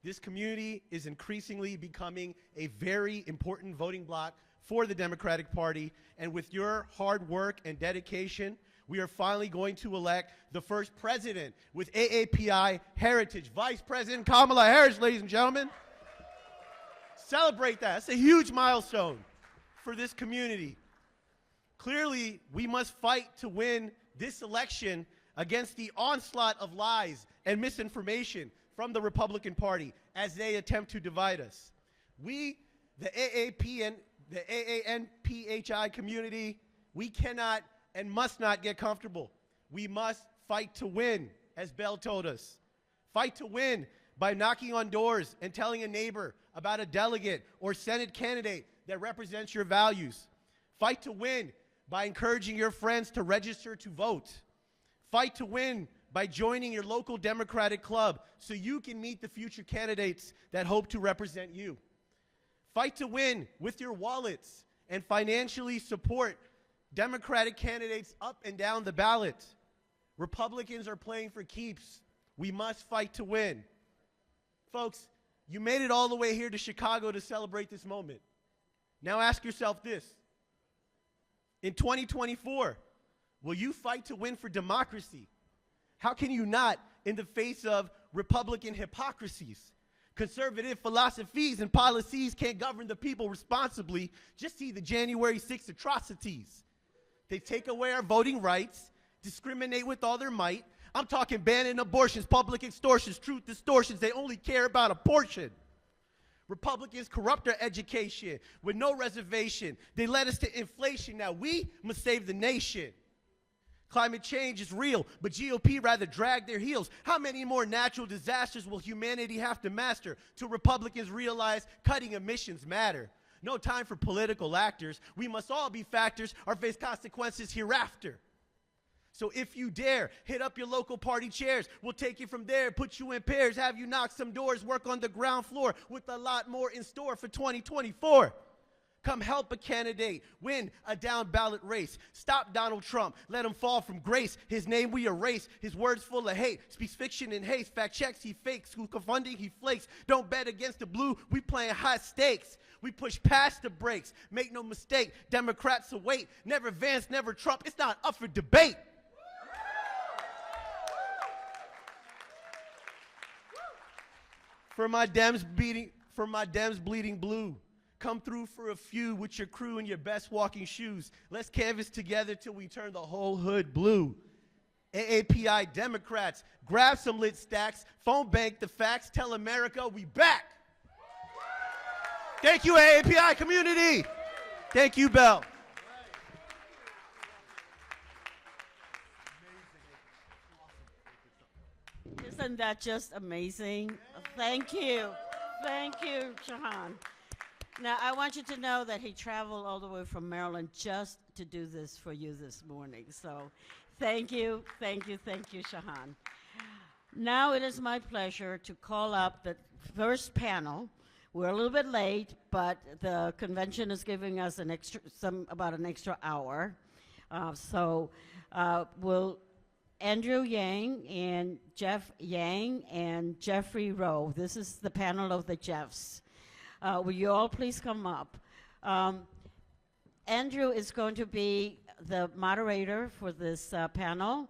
This community is increasingly becoming a very important voting bloc for the Democratic Party, and with your hard work and dedication, we are finally going to elect the first president with AAPI heritage, Vice President Kamala Harris, ladies and gentlemen. Celebrate that. It's a huge milestone for this community. Clearly, we must fight to win this election against the onslaught of lies and misinformation from the Republican Party as they attempt to divide us. We, the AAP and the AANPHI community, we cannot and must not get comfortable. We must fight to win, as Belle told us. Fight to win by knocking on doors and telling a neighbor about a delegate or Senate candidate that represents your values. Fight to win by encouraging your friends to register to vote. Fight to win by joining your local Democratic club so you can meet the future candidates that hope to represent you. Fight to win with your wallets and financially support Democratic candidates up and down the ballot. Republicans are playing for keeps. We must fight to win. Folks, you made it all the way here to Chicago to celebrate this moment. Now ask yourself this. In 2024, will you fight to win for democracy? How can you not in the face of Republican hypocrisies? Conservative philosophies and policies can't govern the people responsibly. Just see the January 6th atrocities. They take away our voting rights, discriminate with all their might. I'm talking banning abortions, public extortions, truth distortions. They only care about a portion. Republicans corrupt our education with no reservation. They led us to inflation. Now we must save the nation. Climate change is real, but GOP rather drag their heels. How many more natural disasters will humanity have to master till Republicans realize cutting emissions matter? No time for political actors. We must all be factors or face consequences hereafter. So if you dare, hit up your local party chairs. We'll take you from there, put you in pairs, have you knock some doors, work on the ground floor with a lot more in store for 2024. Come help a candidate win a down ballot race. Stop Donald Trump. Let him fall from grace. His name we erase. His words full of hate. Speaks fiction in haste. Fact checks he fakes. School funding he flakes. Don't bet against the blue. We playing high stakes. We push past the brakes. Make no mistake. Democrats await. Never Vance, never Trump. It's not up for debate. For my Dems bleeding blue. Come through for a few with your crew and your best walking shoes. Let's canvas together till we turn the whole hood blue. AAPI Democrats, grab some lit stacks, phone bank the facts, tell America we back. Thank you, AAPI community. Thank you, Bell. Isn't that just amazing? Thank you. Thank you, Shahan. Now, I want you to know that he traveled all the way from Maryland just to do this for you this morning. So thank you, thank you, thank you, Shahan. Now it is my pleasure to call up the first panel. We're a little bit late, but the convention is giving us about an extra hour. Will Andrew Yang and Jeff Yang and Jeffrey Rowe. This is the panel of the Jeffs. Will you all please come up? Andrew is going to be the moderator for this panel.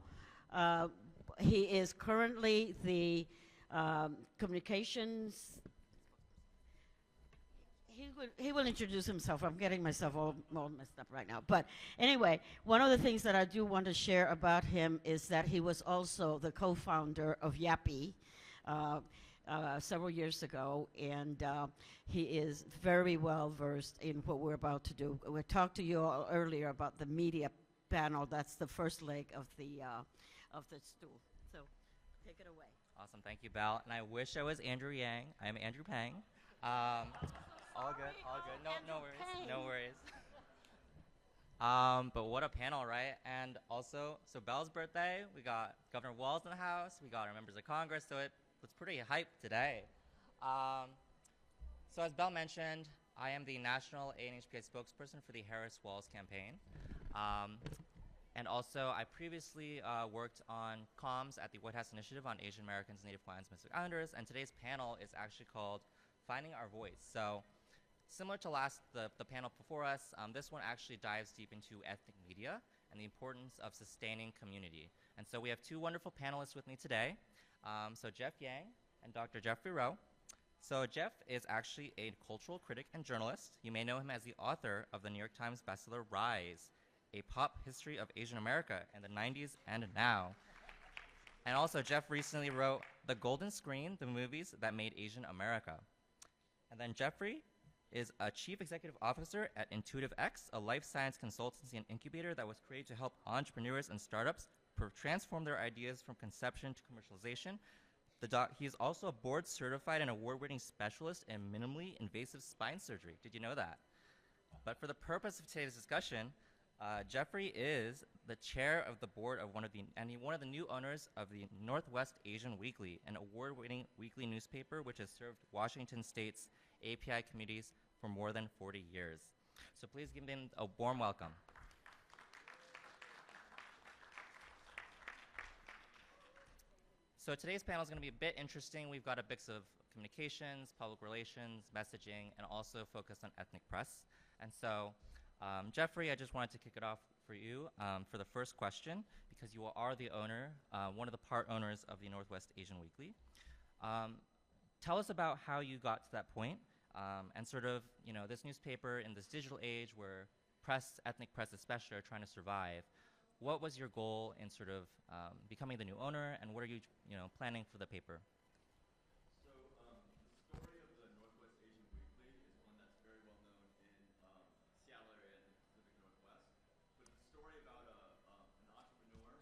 He is currently the communications. He will introduce himself. I'm getting myself all messed up right now. But anyway, one of the things that I do want to share about him is that he was also the co-founder of AAPI several years ago, and he is very well versed in what we're about to do. We talked to you all earlier about the media panel. That's the first leg of the stool. So take it away. Awesome, thank you, Val. And I wish I was Andrew Yang. I'm Andrew Pang. All good, all good. No worries, no worries. But what a panel, right? And also, so Belle's birthday, we got Governor Walz in the house, we got our members of Congress, so it was pretty hyped today. So as Belle mentioned, I am the National ANHPI spokesperson for the Harris-Walz campaign. And also, I previously worked on comms at the White House Initiative on Asian Americans, Native Hawaiians, and Pacific Islanders, and today's panel is actually called Finding Our Voice. So similar to the panel before us, this one actually dives deep into ethnic media and the importance of sustaining community. And so we have two wonderful panelists with me today. So Jeff Yang and Dr. Jeffrey Rowe. So Jeff is actually a cultural critic and journalist. You may know him as the author of the New York Times bestseller Rise, a pop history of Asian America in the 90s and now. And also Jeff recently wrote The Golden Screen, the movies that made Asian America. And then Jeffrey is a chief executive officer at Intuitive X, a life science consultancy and incubator that was created to help entrepreneurs and startups transform their ideas from conception to commercialization. He is also a board certified and award-winning specialist in minimally invasive spine surgery. Did you know that? But for the purpose of today's discussion, Jeffrey is the chair of the board of one of the new owners of the Northwest Asian Weekly, an award-winning weekly newspaper which has served Washington State's API communities for more than 40 years. So please give him a warm welcome. So today's panel is going to be a bit interesting. We've got a mix of communications, public relations, messaging, and also focused on ethnic press. And so, Jeffrey, I just wanted to kick it off for you for the first question, because you are the owner, one of the part owners of the Northwest Asian Weekly. Tell us about how you got to that point, and sort of, this newspaper in this digital age where ethnic press especially, are trying to survive. What was your goal in sort of becoming the new owner, and what are you, planning for the paper? So the story of the Northwest Asian Weekly is one that's very well known in Seattle area and the Pacific Northwest. But it's a story about an entrepreneur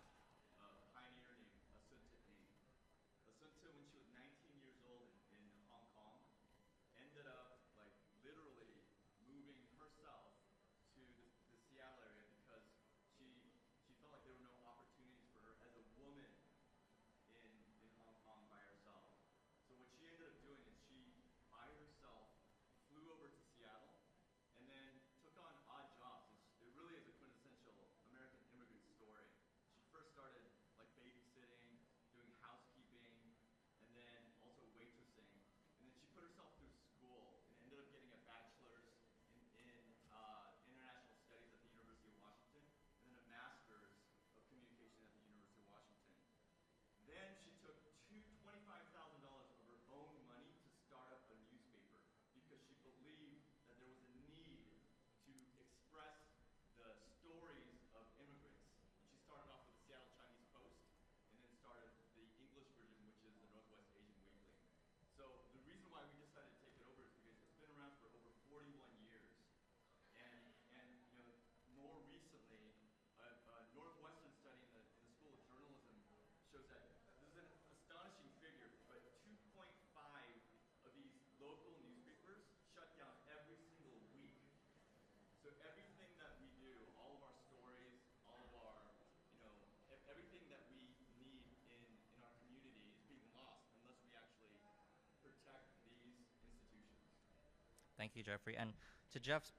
Thank you, Jeffrey. And to Jeff,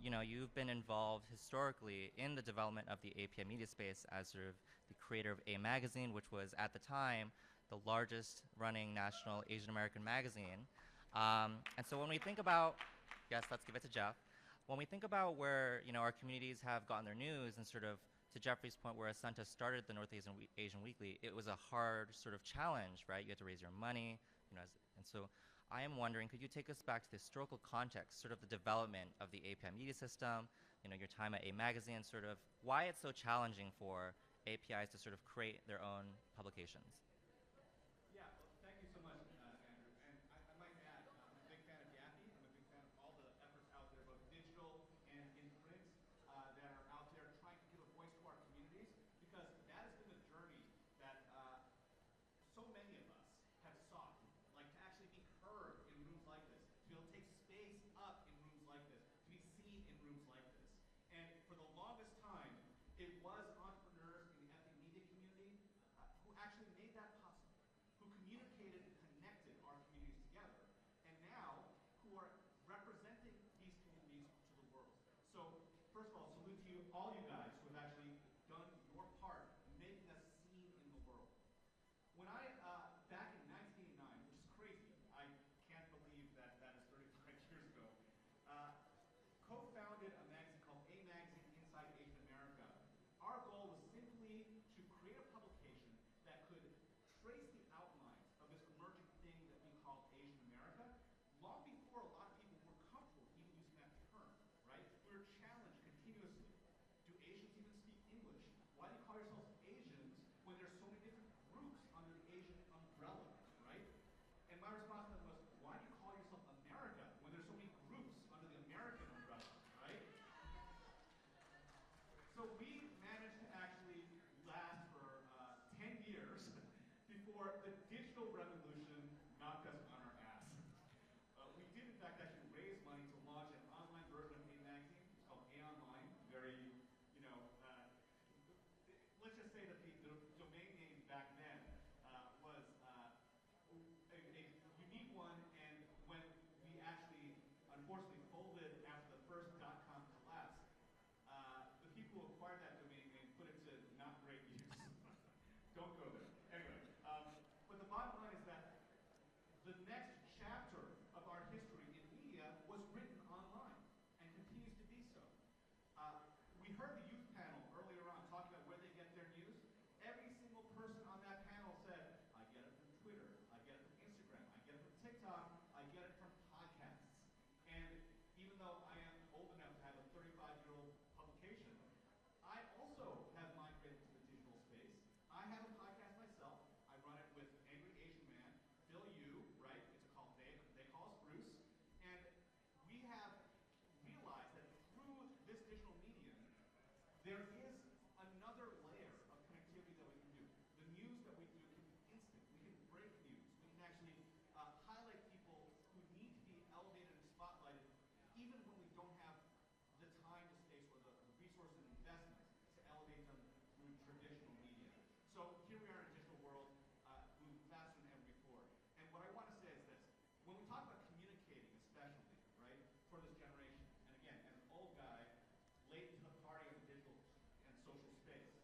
you've been involved historically in the development of the API media space as sort of the creator of A Magazine, which was at the time the largest running national Asian American magazine. And so when we think about, yes, let's give it to Jeff. When we think about where our communities have gotten their news, and sort of to Jeffrey's point, where Ascenta started the North Asian Weekly, it was a hard sort of challenge, right? You had to raise your money, and so I am wondering, could you take us back to the historical context, sort of the development of the API media system, your time at A Magazine, sort of why it's so challenging for APIs to sort of create their own publications? Yeah, well, thank you so much, Andrew. And I might add, I'm a big fan of DAPI. I'm a big fan of all the efforts out there, both digital and in print, that are out there trying to give a voice to our communities, because that has been the journey that so many of us have sought, like to actually be heard in rooms like this, to be able to take space up in rooms like this, to be seen in rooms like this. And for the longest time, it was entrepreneurs in the ethnic media community who actually made that possible, who communicated and connected our communities together, and now who are representing these communities to the world. So first of all, salute to you, all you guys who have actually done your part making us seen in the world. When I, back in 1989, which is crazy, I can't believe that that is 35 years ago, co-founded a magazine called A Magazine Inside Asian America. Our goal was simply to create a publication that could trace the outlines of this emerging thing that we call Asian America, long before a lot of people were comfortable even using that term, right? We were challenged continuously. Do Asians even speak English? Why do you call yourselves Asians when there's so many different groups under the Asian umbrella, right? And my response to them was, why do you call yourself America when there's so many groups under the American umbrella, right? So we managed to actually last for 10 years before the digital revolution knocked us on our ass. We did, in fact, actually raise money to launch an online version of A Magazine. It's called A Online. Very, let's just say that the domain name back then was a unique one, and when we actually, unfortunately, folded after the first .com collapse, the people who acquired that domain name put it to not great use. Don't go there. Anyway, but the bottom line is that the next chapter of our history in media was written online and continues to be so. We heard the youth panel earlier on talking about where they get their news. Every single person on that panel said, I get it from Twitter, I get it from Instagram, I get it from TikTok, I get it from podcasts. And even though I am old enough to have a 35-year-old publication, I also have migrated to the digital space. I have a podcast myself. I run it with Angry Asian Man, Phil Yu, right? It's called They Call Us Bruce. And we have realized that through this digital medium, there is another layer of connectivity that we can do. The news that we do can be instant. We can break news. We can actually highlight people who need to be elevated and spotlighted, even when we don't have the time, the space, or the resources and investments to elevate them through traditional media. So here we are in a digital world, moving faster than ever before. And what I want to say is this: when we talk about communicating, especially, right, for this generation, and again, as an old guy, late to the party of the digital and social space,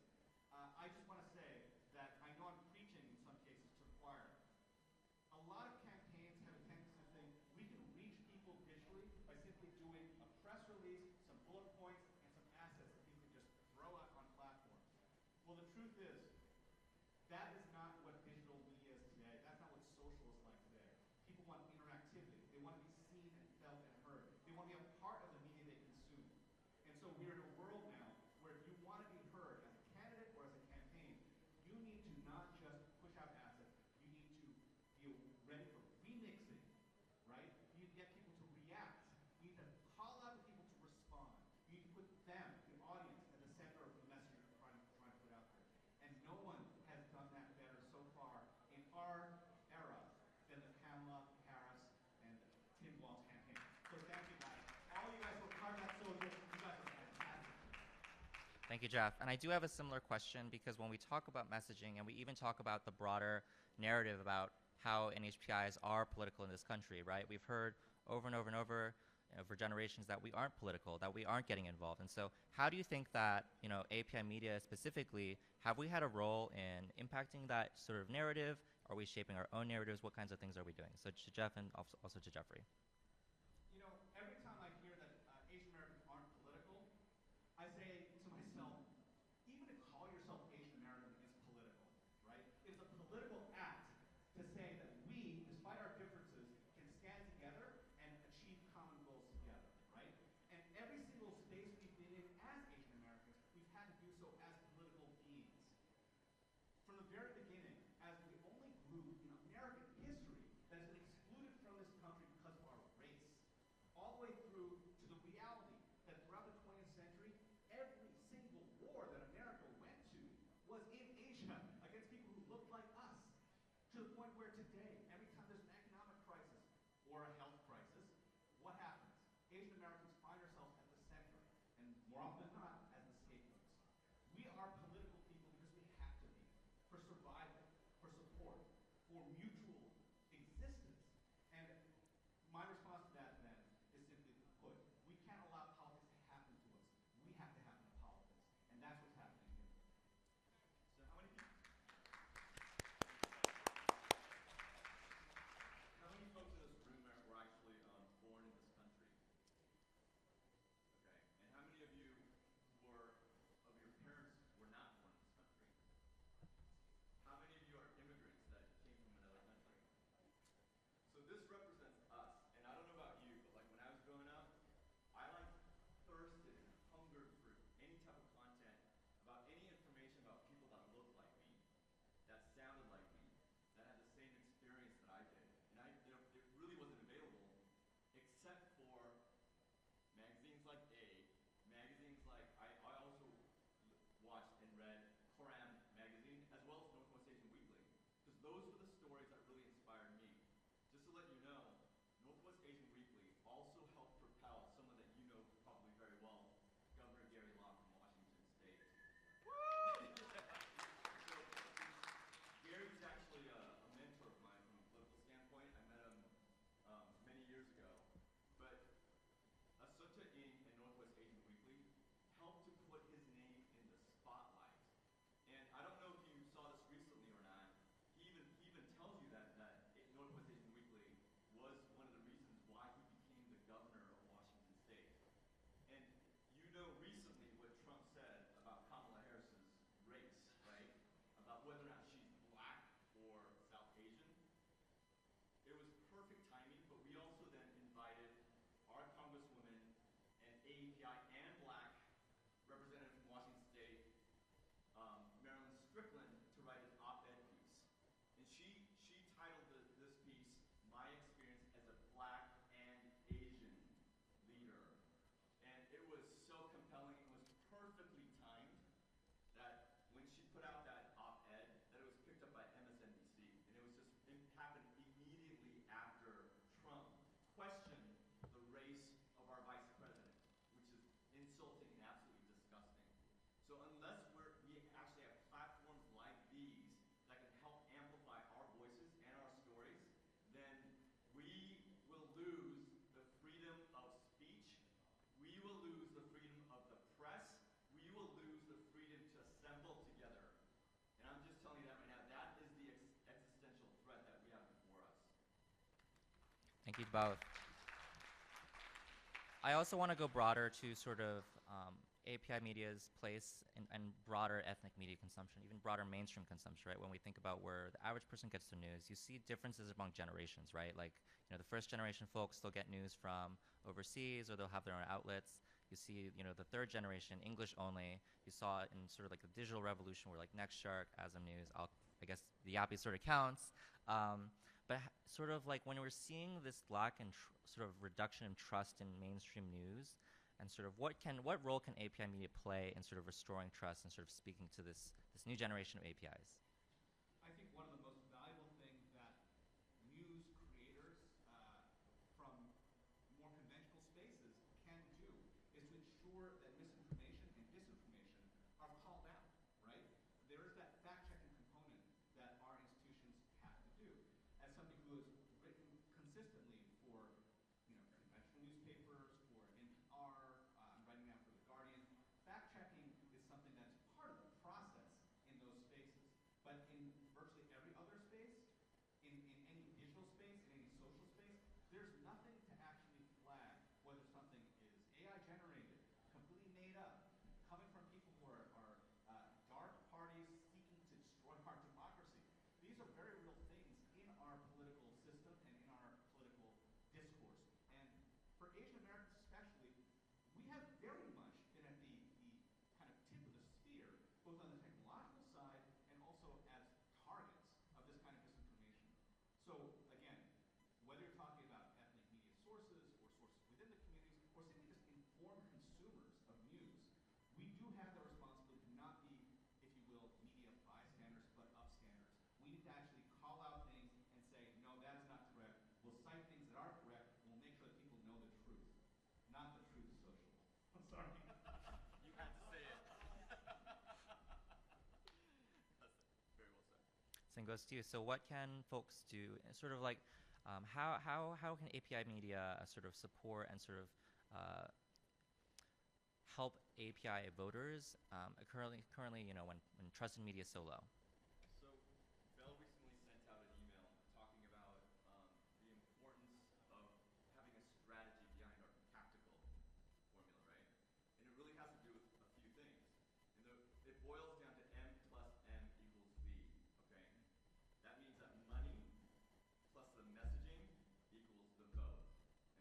I just want to say that I know I'm preaching in some cases to the choir. A lot of campaigns have a tendency to think we can reach people digitally by simply doing a press release, some bullet points, and some assets that people can just throw out on platforms. Well, the truth is, that is not what digital media is today. That's not what social is like today. People want interactivity. They want to be seen and felt and heard. They want to be a part of the media they consume. And so we're in a world now where if you want to be heard as a candidate or as a campaign, you need to not just push out assets, you need to be ready for remixing, right? You need to get people to react. You need to call out to people to respond. You need to put them, the audience, at the center of the message you're trying to put out there. And no one has done that better so far in our era than the Kamala Harris and Tim Walz campaign. So thank you guys. All you guys who are part of that soldier, you guys are fantastic. Thank you, Jeff. And I do have a similar question, because when we talk about messaging, and we even talk about the broader narrative about how NHPIs are political in this country, right? We've heard over and over and over, for generations that we aren't political, that we aren't getting involved. And so how do you think that, API media specifically, have we had a role in impacting that sort of narrative? Are we shaping our own narratives? What kinds of things are we doing? So to Jeff and also to Jeffrey. Every time I hear that Asian Americans aren't political, I say to myself, even to call yourself Asian American is political, right? It's a political act to say that we, despite our differences, can stand together and achieve common goals together, right? And every single space we've been in as Asian Americans, we've had to do so as political beings. From the very beginning, as the only group in American history that has been excluded from this country because of our race, all the way through to the reality that throughout the 20th century, every single war that America went to was in Asia against people who looked like us. To the point where today, every time there's an economic crisis or a health crisis, what happens? Asian Americans find ourselves at the center, and more often than not, as the scapegoats. We are political people because we have to be, for survival, for support, for mutual existence. And my response to that then is simply put, we can't allow politics to happen to us. We have to happen to politics. And that's what's happening here. So how many folks in this room were actually born in this country? Okay. And how many of you of your parents were not born in this country? How many of you are immigrants that came from another country? So this represents us. And I don't know about you, but like when I was growing up, I thirsted and hungered for any type of content about any information about people that looked like me, that sounded like me, that had the same experience that I did. And it really wasn't available except for magazines like magazines like I also watched and read Koran magazine as well as Northwest Asian Weekly, because those were the stories that really inspired me. Just to let you know, Northwest Asian Weekly also helped propel someone that you know probably very well, Governor Gary Law from Washington State. So, Gary's actually a mentor of mine from a political standpoint. I met him many years ago. But Asutta Inc. and Northwest Asian Weekly helped to put his name in the spotlight. And I don't know if you saw this recently or not. He even tells you that Northwest Asian Weekly was one of the reasons why he became the governor of Washington State. And you know recently what Trump said about Kamala Harris's race, right? About whether or not she's black or South Asian. It was perfect timing, but we also then invited our Congresswoman and AAPI and black representative from Washington State, Marilyn Strickland, to write an op-ed piece. And she titled this piece, My Experience as a Black and Asian Leader. And it was so compelling, it was perfectly timed that when she put out that op-ed, that it was picked up by MSNBC. And it happened immediately after Trump questioned the race of our vice president, which is insulting and absolutely disgusting. So unless we actually have platforms like these that can help amplify our voices and our stories, then we will lose the freedom of speech, we will lose the freedom of the press, we will lose the freedom to assemble together. And I'm just telling you that right now, that is the existential threat that we have before us. Thank you both. I also want to go broader to sort of API media's place and broader ethnic media consumption, even broader mainstream consumption, right? When we think about where the average person gets their news, you see differences among generations, right? Like, the first generation folks, they'll get news from overseas or they'll have their own outlets. You see, the third generation, English only. You saw it in sort of like the digital revolution where like Nextshark, Asm News, I guess the AAPI sort of counts. But sort of like when we're seeing this lack and sort of reduction in trust in mainstream news, and sort of what role can API media play in sort of restoring trust and sort of speaking to this new generation of APIs? I think one of the most valuable things that news creators from more conventional spaces can do is to ensure that misinformation and disinformation are called out, right? There is that fact-checking component that our institutions have to do. As somebody who has written consistently for goes to you. So what can folks do? Sort of like, how can API Media sort of support and sort of help API voters currently, you know, when trust in media is so low? So Bell recently sent out an email talking about the importance of having a strategy behind our tactical formula, right? And it really has to do with a few things. It boils down to M plus M equals V, okay? That means that money plus the messaging equals the vote.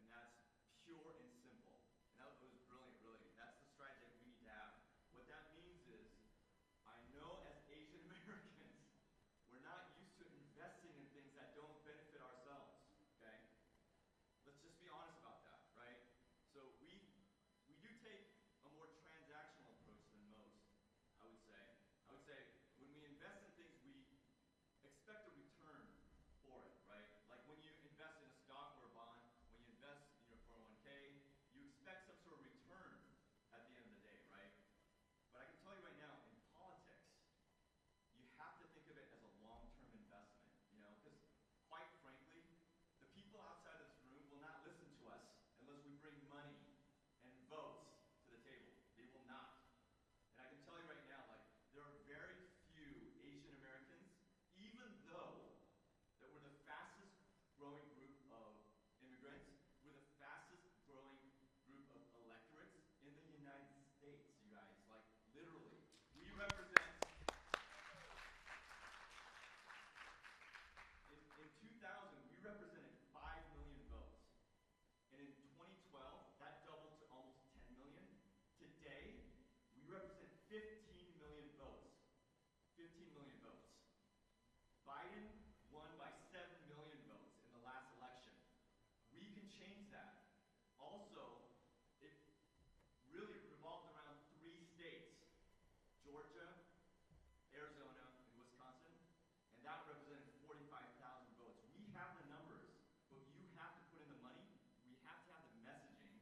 And that's pure and simple. And that was brilliant, really. That's the strategy we need to have. What that means is, I know as Asian Americans, we're not used to investing in things that don't benefit ourselves, okay? Let's just be honest about that, right? So we do take a more transactional approach than most, I would say. I would say when we invest in things, we expect a return for it, right? Like when you invest in a stock or a bond, when you invest in your 401k, you expect some sort of return at the end of the day, right? But I can tell you right now, in politics, you have to think of it as a long-term investment, you know, because quite frankly, the people outside of this room will not listen to us unless we bring money and votes to the table. They will not. And I can tell you right now, like, there are very few Asian Americans, even though that we're the fastest growing group of immigrants, we're the fastest growing group of electorates in the United States, you guys. Like, literally. We represent, in 2000, we represented 5 million votes. And in 2012, that doubled to almost 10 million. Today, we represent 15 million votes. 15 million votes. Biden won by 7 million votes in the last election. We can change that. Also, it really revolved around 3 states, Georgia, Arizona, and Wisconsin, and that represented 45,000 votes. We have the numbers, but you have to put in the money. We have to have the messaging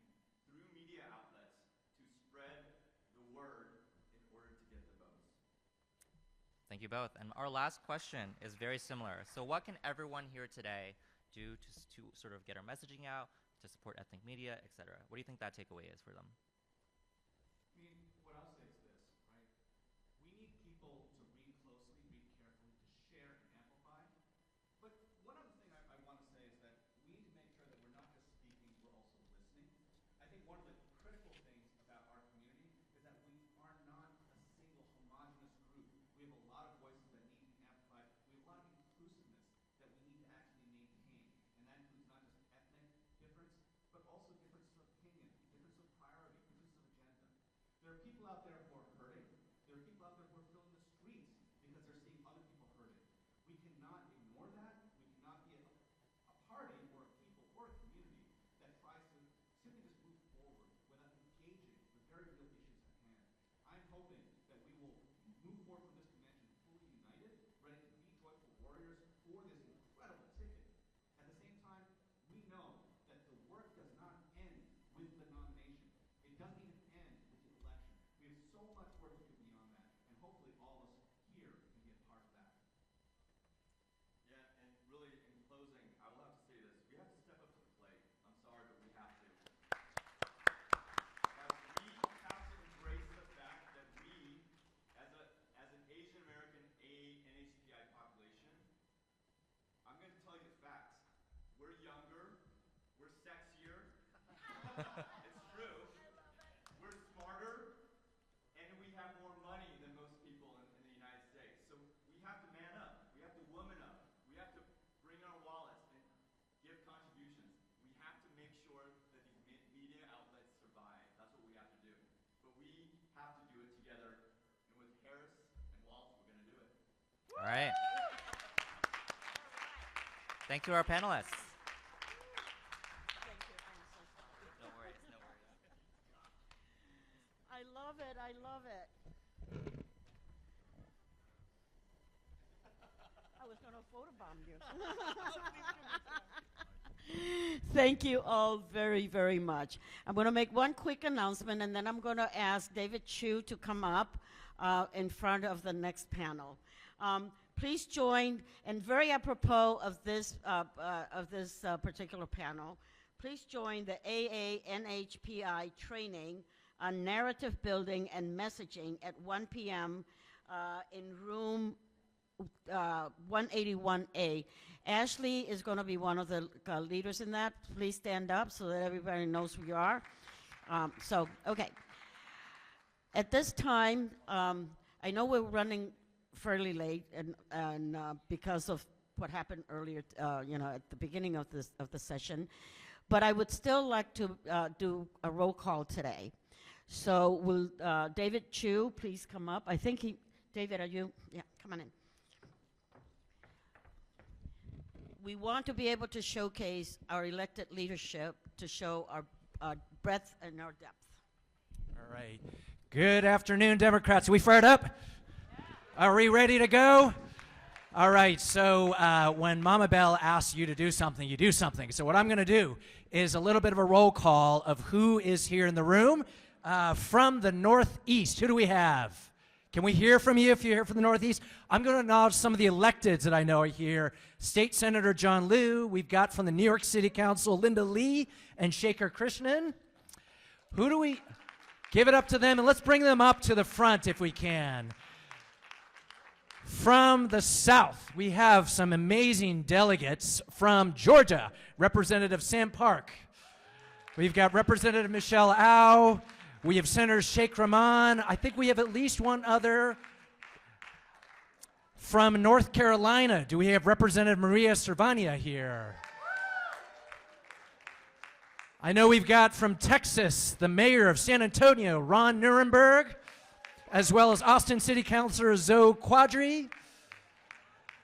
through media outlets to spread the word in order to get the votes. Thank you both. And our last question is very similar. So what can everyone here today do to sort of get our messaging out, to support ethnic media, et cetera? What do you think that takeaway is for them? I mean, what I'll say is this, right? We need people to read closely, read carefully, to share and amplify. But one other thing I want to say is that we need to make sure that we're not just speaking, we're also listening. I think one of the critical things about our community is that we are not a single homogenous group. We have a lot of voices that need to be amplified. We have a lot of inclusiveness that we need to actually maintain. And that includes not just ethnic difference, but also differences of opinion, differences of priority, differences of agenda. There are people out there who are hurting. There are people out there who are filling the streets because they're seeing other people hurting. We cannot ignore that. We cannot be a party or a people or a community that tries to simply just move forward without engaging with very real issues at hand. I'm hoping that we will move forward from this convention fully united, ready to be joyful warriors for this incredible ticket. At the same time, we know that the work does not end with the nomination. It doesn't even end with the election. We have so much work to do beyond that, and hopefully all of us here can be a part of that. Yeah, and really, in closing, I will have to say this. We have to step up to the plate. I'm sorry, but we have to. Guys, we have to embrace the fact that we, as an Asian American NHPI population, I'm going to tell you the facts. We're younger, we're sexier, it's true, we're smarter, and we have more money than most people in the United States. So we have to man up, we have to woman up, we have to bring our wallets and give contributions. We have to make sure that these media outlets survive. That's what we have to do. But we have to do it together, and with Harris and Waltz, we're going to do it. All right. Thank you, our panelists. Thank you. I'm so sorry. No worries, no worries. I love it. I love it. I was going to photobomb you. Thank you all very, very much. I'm going to make one quick announcement, and then I'm going to ask David Chu to come up in front of the next panel. Please join, and very apropos of this particular panel, please join the AANHPI training on narrative building and messaging at 1 p.m. In room 181A. Ashley is going to be one of the leaders in that. Please stand up so that everybody knows who you are. Okay. At this time, I know we're running fairly late, and because of what happened earlier, at the beginning of the session, but I would still like to do a roll call today. So will David Chu please come up? I think David, are you? Yeah, come on in. We want to be able to showcase our elected leadership to show our breadth and our depth. All right. Good afternoon, Democrats. Are we fired up? Are we ready to go? All right. So when Mama Bell asks you to do something, you do something. So what I'm going to do is a little bit of a roll call of who is here in the room. From the Northeast, who do we have? Can we hear from you if you're here from the Northeast? I'm going to acknowledge some of the electeds that I know are here. State Senator John Liu. We've got from the New York City Council, Linda Lee and Shekhar Krishnan. Who do we? Give it up to them, and let's bring them up to the front if we can. From the South, we have some amazing delegates from Georgia, Representative Sam Park. We've got Representative Michelle Au. We have Senator Sheikh Rahman. I think we have at least one other. From North Carolina, do we have Representative Maria Cervania here? I know we've got from Texas, the mayor of San Antonio, Ron Nuremberg, as well as Austin City Councilor Zoe Quadri.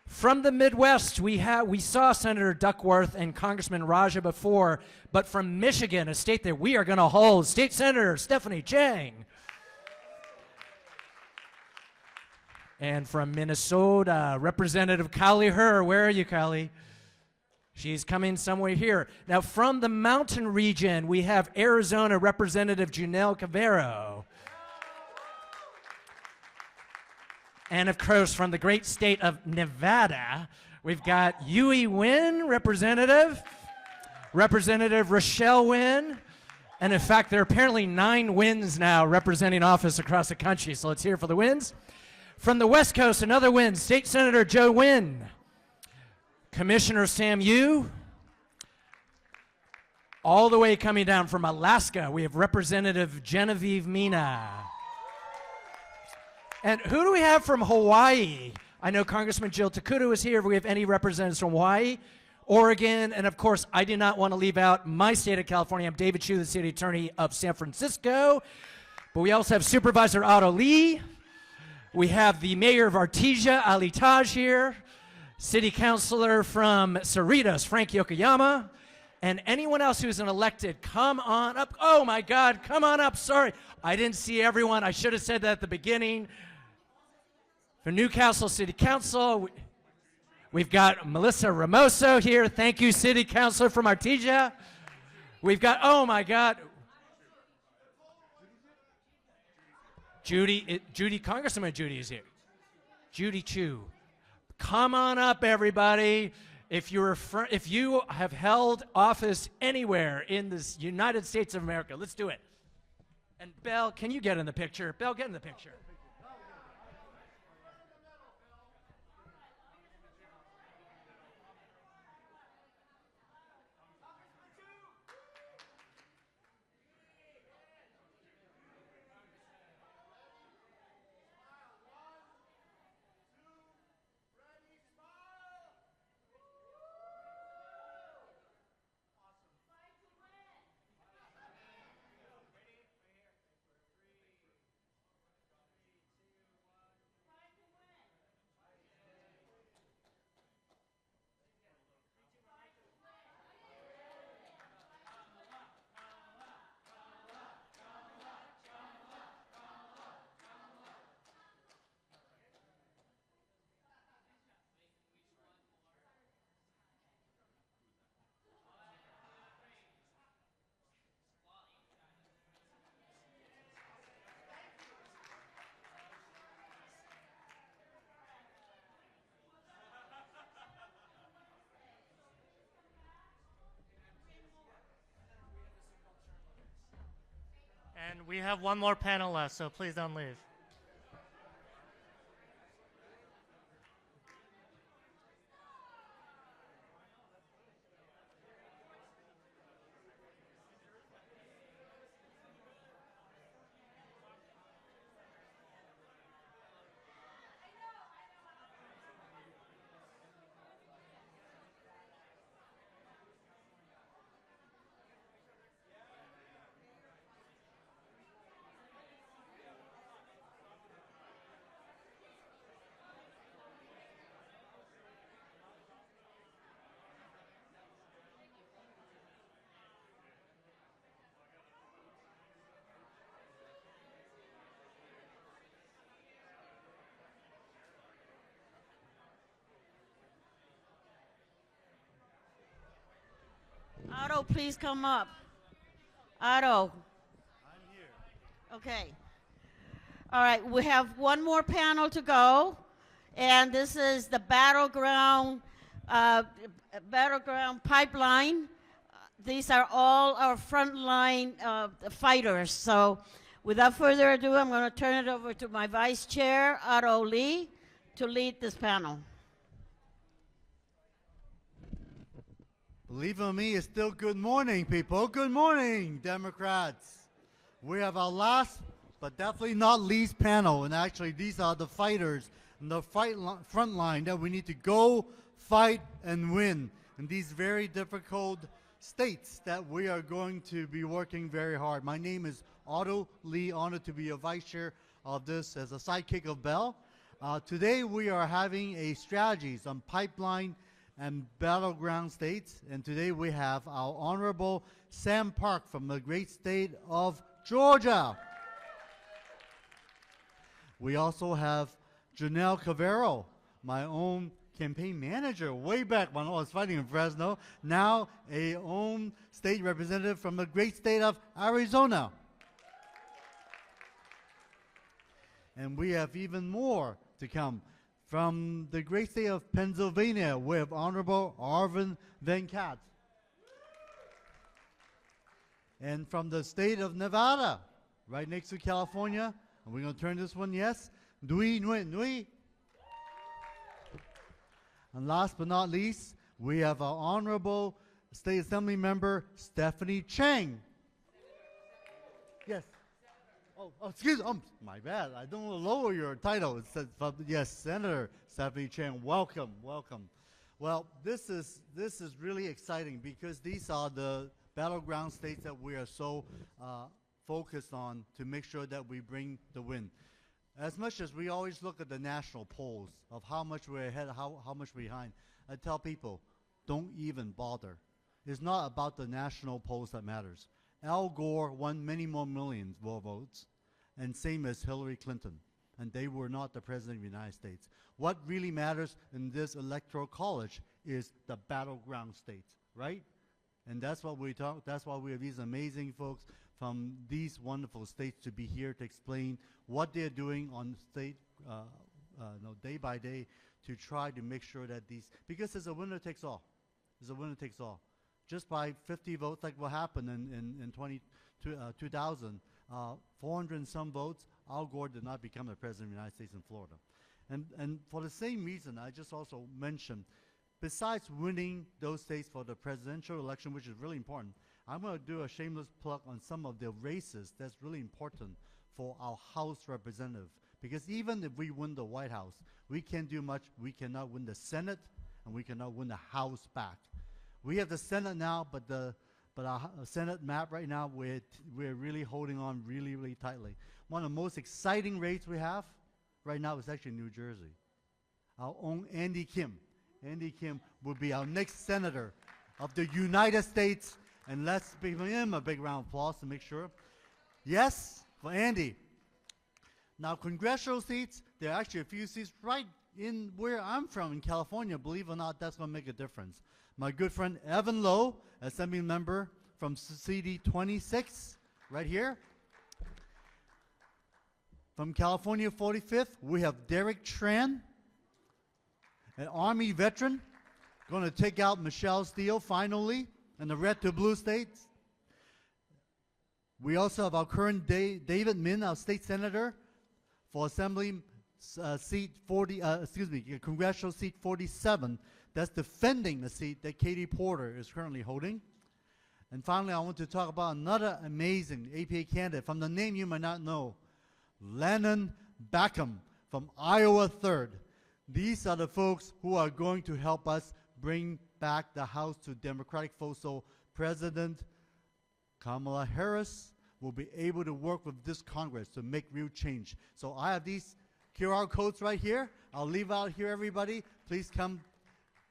From the Midwest, we saw Senator Duckworth and Congressman Raja before, but from Michigan, a state that we are going to hold, State Senator Stephanie Chang. And from Minnesota, Representative Kali Her. Where are you, Kali? She's coming somewhere here. Now, from the mountain region, we have Arizona Representative Janelle Cavero. And, of course, from the great state of Nevada, we've got Yui Wynn, Representative Rochelle Wynn. And, in fact, there are apparently 9 Wynns now representing office across the country, so let's hear for the Wynns. From the West Coast, another Wynn, State Senator Joe Wynn. Commissioner Sam Yu. All the way coming down from Alaska, we have Representative Genevieve Mina. And who do we have from Hawaii? I know Congressman Jill Takuda is here. If we have any representatives from Hawaii, Oregon, and of course, I did not want to leave out my state of California. I'm David Chu, the City Attorney of San Francisco. But we also have Supervisor Otto Lee. We have the Mayor of Artesia, Ali Taj here. City Councilor from Cerritos, Frank Yokoyama. And anyone else who's an elected, come on up. Oh my God, come on up. Sorry, I didn't see everyone. I should have said that at the beginning. For Newcastle City Council, we've got Melissa Ramoso here. Thank you, City Councilor from Artesia. We've got, oh my God. Congresswoman Judy is here. Judy Chu. Come on up, everybody. If you have held office anywhere in the United States of America, let's do it. And Belle, can you get in the picture? Belle, get in the picture. we have one more panel left, so please don't leave. Otto, please come up. Otto. I'm here. Okay. All right, we have one more panel to go, and this is the battleground pipeline. These are all our frontline fighters. So, without further ado, I'm going to turn it over to my vice chair, Otto Lee, to lead this panel. Believe in me, it's still good morning, people. Good morning, Democrats. We have our last, but definitely not least panel, and actually these are the fighters in the front line that we need to go fight and win in these very difficult states that we are going to be working very hard. My name is Otto Lee, honored to be a vice chair of this as a sidekick of Bell. Today we are having a strategies on pipeline and battleground states, and today we have our Honorable Sam Park from the great state of Georgia. We also have Janelle Cavero, my own campaign manager way back when I was fighting in Fresno, now a own state representative from the great state of Arizona. And we have even more to come. From the great state of Pennsylvania, we have Honorable Arvind Venkat. And from the state of Nevada, right next to California, and we're going to turn this one, yes, Nui Nui Nui. And last but not least, we have our Honorable State Assembly Member Stephanie Chang. Yes. Oh, excuse me. My bad. I don't want to lower your title. It says, yes, Senator Stephanie Chang. Welcome, welcome. Well, this is really exciting because these are the battleground states that we are so focused on to make sure that we bring the win. As much as we always look at the national polls of how much we're ahead, how much we're behind, I tell people, don't even bother. It's not about the national polls that matters. Al Gore won many more millions more votes, and same as Hillary Clinton, and they were not the president of the United States. What really matters in this electoral college is the battleground states, right? And that's what we talk. That's why we have these amazing folks from these wonderful states to be here to explain what they're doing on state, day by day, to try to make sure that these, because it's a winner takes all. It's a winner takes all. Just by 50 votes, like what happened in 2000, 400 and some votes, Al Gore did not become the president of the United States in Florida. And for the same reason, I just also mentioned, besides winning those states for the presidential election, which is really important, I'm going to do a shameless plug on some of the races that's really important for our House representative. Because even if we win the White House, we can't do much. We cannot win the Senate, and we cannot win the House back. We have the Senate now, but our Senate map right now, we're really holding on really, really tightly. One of the most exciting races we have right now is actually New Jersey. Our own Andy Kim. Andy Kim will be our next senator of the United States, and let's give him a big round of applause to make sure. Yes, for Andy. Now, congressional seats, there are actually a few seats right in where I'm from in California. Believe it or not, that's going to make a difference. My good friend Evan Lowe, Assembly Member from CD 26, right here. From California 45th, we have Derek Tran, an Army veteran, going to take out Michelle Steele finally in the red to blue states. We also have our current David Min, our state senator, for Assembly seat 40, congressional seat 47. That's defending the seat that Katie Porter is currently holding. And finally, I want to talk about another amazing APA candidate. From the name you might not know, Lennon Backham from Iowa 3rd. These are the folks who are going to help us bring back the House to Democratic folks. So President Kamala Harris will be able to work with this Congress to make real change. So I have these QR codes right here. I'll leave out here, everybody. Please come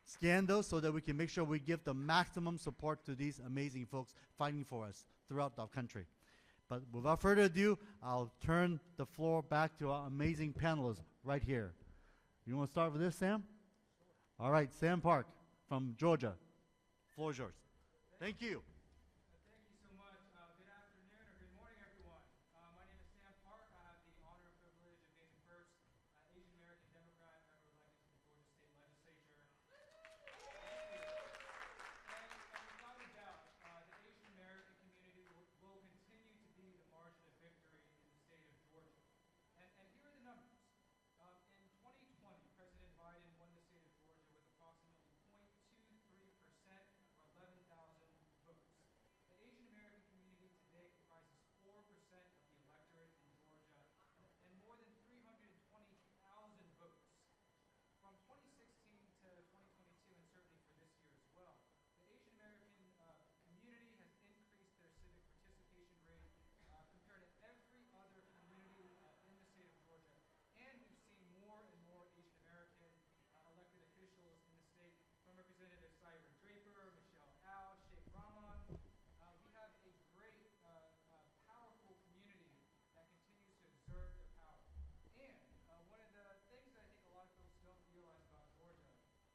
scan those so that we can make sure we give the maximum support to these amazing folks fighting for us throughout our country. But without further ado, I'll turn the floor back to our amazing panelists right here. You want to start with this, Sam? All right, Sam Park from Georgia. Floor is yours. Thank you. Thank you so much. Good afternoon or good morning, everyone. My name is Sam Park. I have the honor and privilege of being the first Asian American Democrat ever elected to the Georgia State Legislature. Thank you. And without a doubt, the Asian American community will continue to be the margin of victory in the state of Georgia. And here are the numbers. In 2020, President Biden won the state of Georgia with approximately 0.23% or 11,000 votes. The Asian American community today comprises 4% of the electorate in Georgia and more than 320,000 votes. From 2016 to 2022, and certainly for this year as well, the Asian American community has increased their civic participation rate compared to every other community in the state of Georgia. And we've seen more and more Asian American elected officials in the state, from Representative Syra Draper, Michelle Au, Sheikh Rahman. We have a great, powerful community that continues to exert their power. And one of the things that I think a lot of folks don't realize about Georgia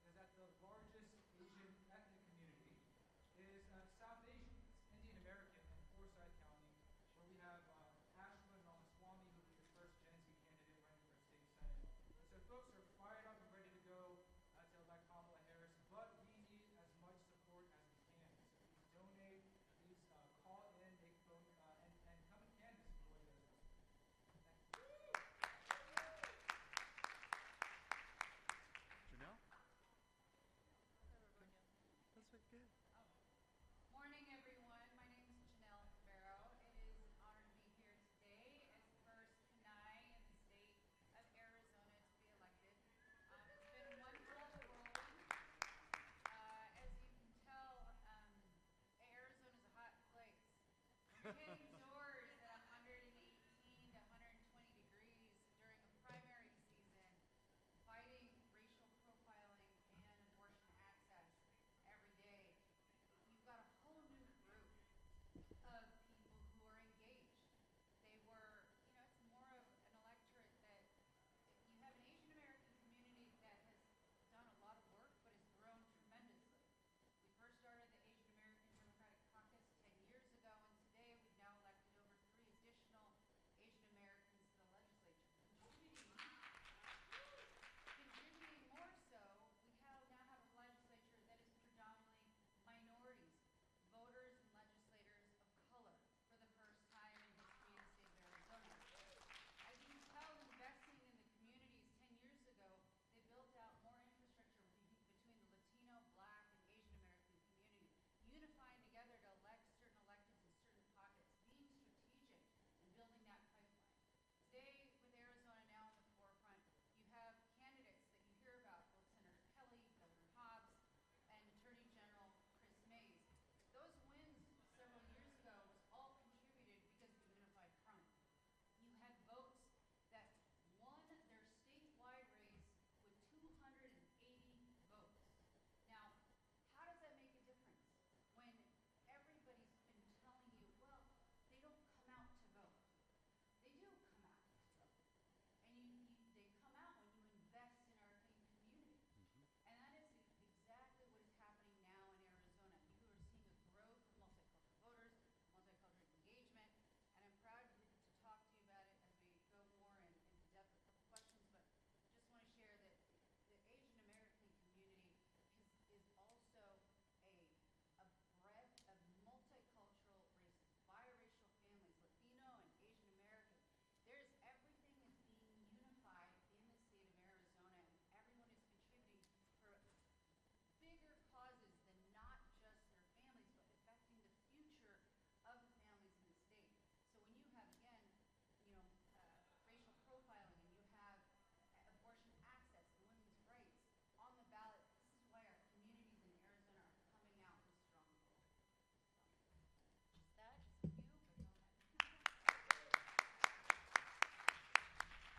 is that the largest Asian ethnic community is South Asian. It's Indian American in Forsyth County, where we have Ashwin Ramaswamy, who will be the first Gen Z candidate running for state senate. So folks are fired up and ready to go to elect Kamala Harris, but we need as much support as we can. So please donate, please call in, make phone, and come and canvass in Georgia as well. Janelle? That's okay. Morning, everyone. My name is Janelle Farrow. It is an honor to be here today as the first Kanai in the state of Arizona to be elected.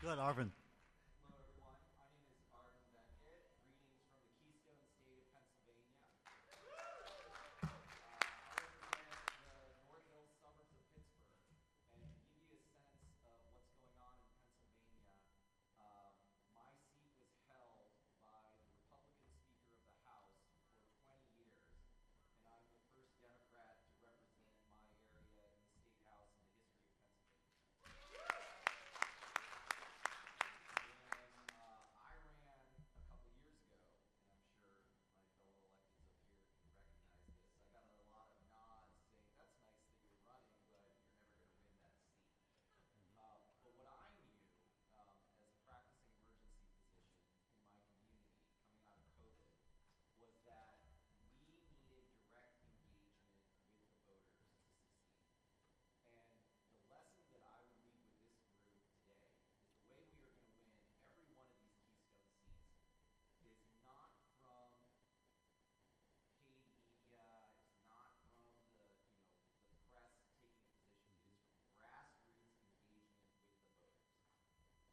Good, Arvin. Hello, everyone. My name is Arvin Beckett. Greetings from the Keystone State of Pennsylvania. I represent the North Hills suburbs of Pittsburgh. And to give you a sense of what's going on in Pennsylvania, my seat was held by the Republican Speaker of the House for 20 years. And I'm the first Democrat to represent my area in the State House in the history of Pennsylvania. I ran a couple years ago, and I'm sure my fellow electeds up here can recognize this. I got a lot of nods saying, that's nice that you're running, but you're never going to win that seat. But what I knew as a practicing emergency physician in my community coming out of COVID was that we needed direct engagement with the voters to succeed. And the lesson that I would leave with this group today is the way we are going to win every one of these Keystone seats is not from paid media, it's not from the press taking a position, it is from grassroots engagement with the voters.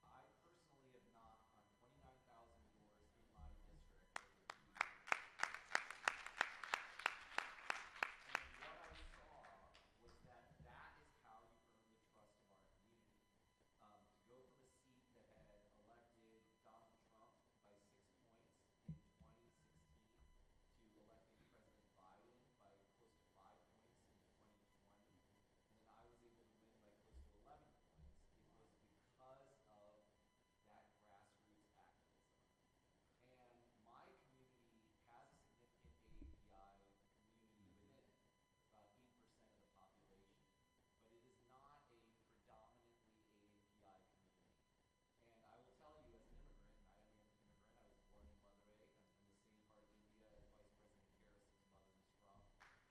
I personally have knocked on 29,000 doors in my district over 2 years. And what I saw was that that is how you earn the trust of our community. To go from a seat that had elected Donald Trump by 6 points in 2016 to electing President Biden by close to 5 points in 2020, and then I was able to win by close to 11 points, it was because of that grassroots activism. And my community has a significant AAPI community within it, about 8% of the population, but it is not a predominantly AAPI community. And I will tell you, as an immigrant, and I am an immigrant, I was born in Madurai, I'm from the same part of India as Vice President Harris's mother is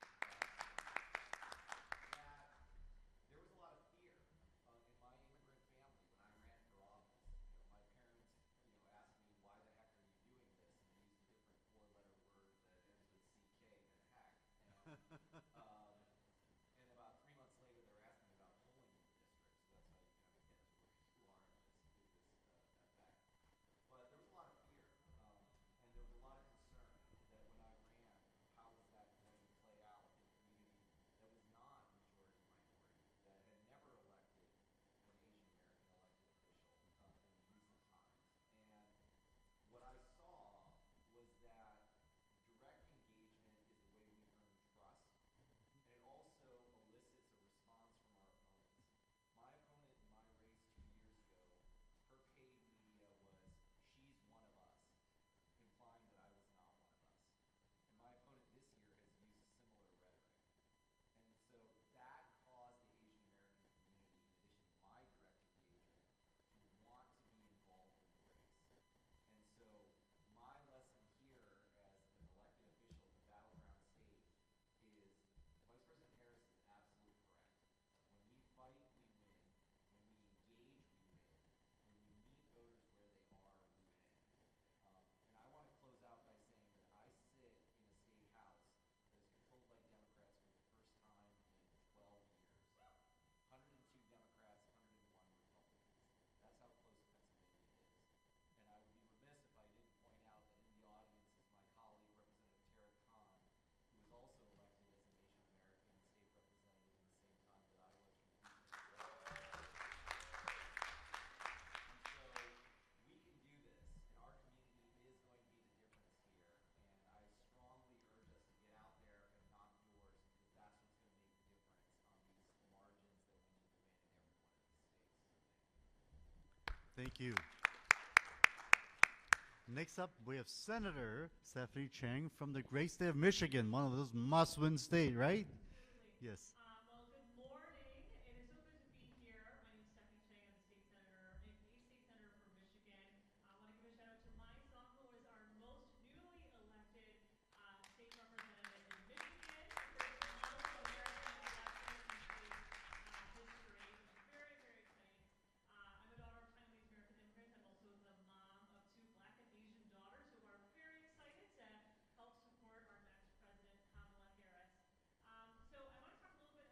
from, that there was a lot of fear in my immigrant family when I ran for office. My parents, asked me, why the heck are you doing this? And they used a different 4-letter word that ends with CK than heck. And about 3 months later, they were asking me about pulling in the district, so that's how you kind of get to where you are in this effect. But there was a lot of fear, and there was a lot of concern that when I ran, how was that going to play out in a community that was not majority minority, that had never elected an Asian American elected official in recent times. And what I saw was that direct engagement is the way we earn trust, and it also elicits a response from our opponents. My opponent in my race 2 years ago, her paid media was, she's one of us, implying that I was not one of us. And my opponent this year has used similar rhetoric. And so that caused the Asian American community, in addition to my direct engagement, to want to be involved in the race. And so my lesson here as an elected official in the battleground state is Vice President Harris is absolutely correct. When we fight, we win. When we engage, we win. When we meet voters where they are, we win. And I want to close out by saying that I sit in a state house that is controlled by Democrats for the first time in 12 years. 102 Democrats, 101 Republicans. That's how close Pennsylvania is. And I would be remiss if I didn't point out that in the audience is my colleague, Representative Tara Khan, who was also elected as an Asian American state representative in the same time that I was from And so we can do this, and our community is going to be the difference here. And I strongly urge us to get out there and knock doors, because that's what's going to make the difference on these margins that we need to win in every one of these states. Thank you. Next up, we have Senator Stephanie Chang from the great state of Michigan, one of those must-win states, right? Yes. Well, good morning. It is so good to be here. My name is Stephanie Chang. I'm the state senator, a state senator for Michigan. I want to give a shout out to my son, who is our most newly elected state representative in Michigan. The first Muslim-American elected in state history, which is very, very exciting. I'm a daughter of Chinese American immigrants. I'm also the mom of 2 Black and Asian daughters who are very excited to help support our next president, Kamala Harris. So I want to talk a little bit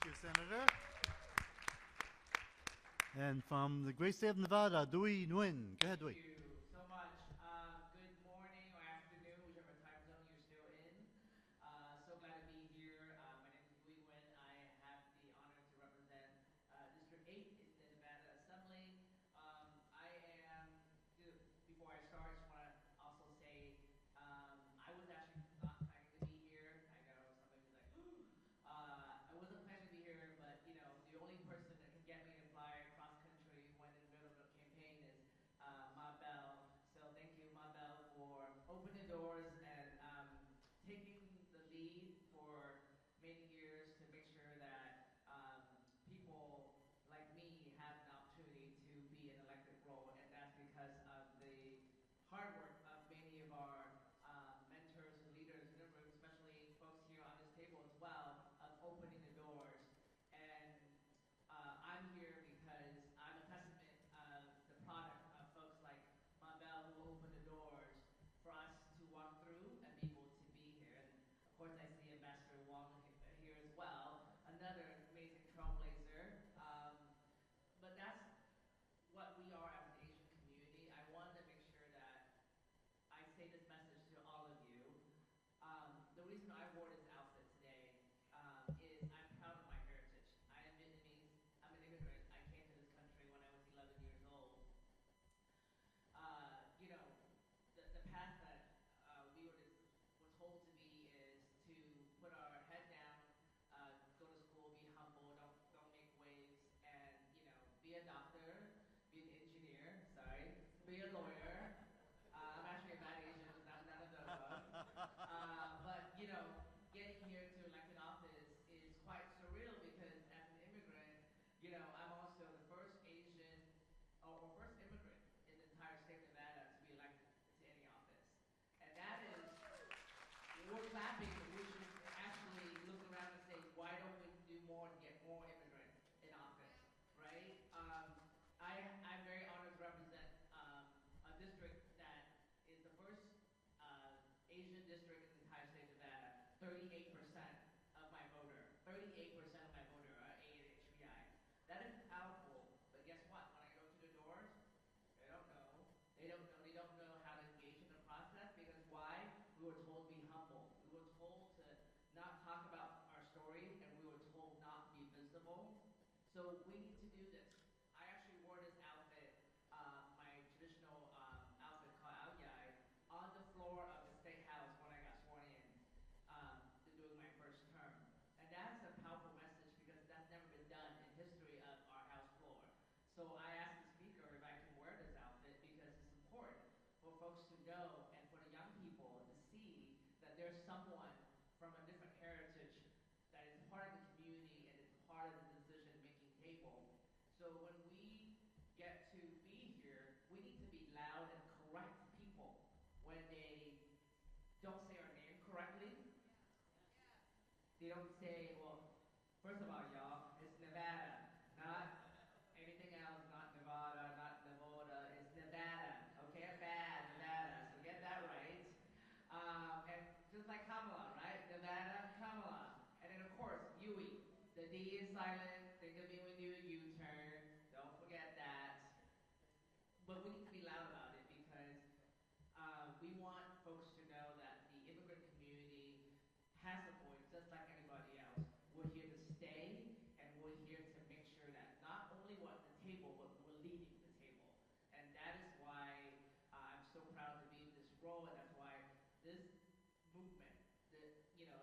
you, Senator. And from the great state of Nevada, Dewey Nguyen. Go ahead, Dewey. Thank you so much. Good morning or afternoon, whichever time zone you're still in. So glad to be here. My name is Dewey Nguyen. I have the honor to represent District 8 in the Nevada Assembly. I am, before I start, just want to also say I was actually not planning to be here. I know some of you like, I wasn't planning to be here, but the only person that can get me to fly cross country when in the middle of the campaign is Ma Bell. So thank you, Ma Bell, for opening doors and taking the lead for many years to make sure that people like me have an opportunity to be in an elected role, and that's because of the hard work of many of our mentors and leaders in the room, especially folks here on this table as well, of opening the doors. And I'm here because I'm a testament of the product of folks like Mabel who opened the doors for us to walk through and be able to be here. And of course, I see Ambassador Wong here as well, another amazing trailblazer. But that's what we are as an Asian community. I wanted to make sure that I say this message to all of you. The reason I wore this outfit today is I'm proud of my heritage. I am Vietnamese. I'm an immigrant. I came to this country when I was 11 years old. The path that we were told to be is to put our head down, go to school, be humble, don't make waves, and be a doctor, be an engineer. Sorry, be a lawyer. I'm actually a bad Asian, none of those. But getting here to elected office is quite surreal because as an immigrant, I'm also the first Asian or first immigrant in the entire state of Nevada to be elected to any office, and that is we're clapping. We should actually look around and say, why don't we do more to get more immigrants in office, right? I'm very honored to represent a district that is the first Asian district in the entire state of Nevada. 38% of my voter, 38% of my voter are A and HBI. That is powerful, but guess what? When I go to the doors, they don't know. They don't know how to engage in the process because why? We were told to be humble. We were told to not talk about our story, and we were told not to be visible. So we need to do this. I actually wore this outfit, my traditional outfit called AAPI, on the floor of the State House when I got sworn in during my first term. And that's a powerful message because that's never been done in history of our House floor. So I asked the Speaker if I can wear this outfit because it's important for folks to know and for the young people to see that there's someone from a different heritage that is part of the community and is part of the decision-making table. So when we get to be here, we need to be loud and correct people when they don't say our name correctly. They don't say, well, first of all, y'all, it's Nevada, not anything else, not Nevada, not Nevada, it's Nevada, okay? Bad, Nevada, so get that right. And just like Kamala, right? Nevada, Kamala. And then, of course, Yui. The D is silent. Think of me when you do a U-turn. Don't forget that. But we need to be loud about it because we want folks to know that the immigrant community has a voice just like anybody else. We're here to stay, and we're here to make sure that not only we're at the table, but we're leading the table. And that is why I'm so proud to be in this role, and that's why this movement,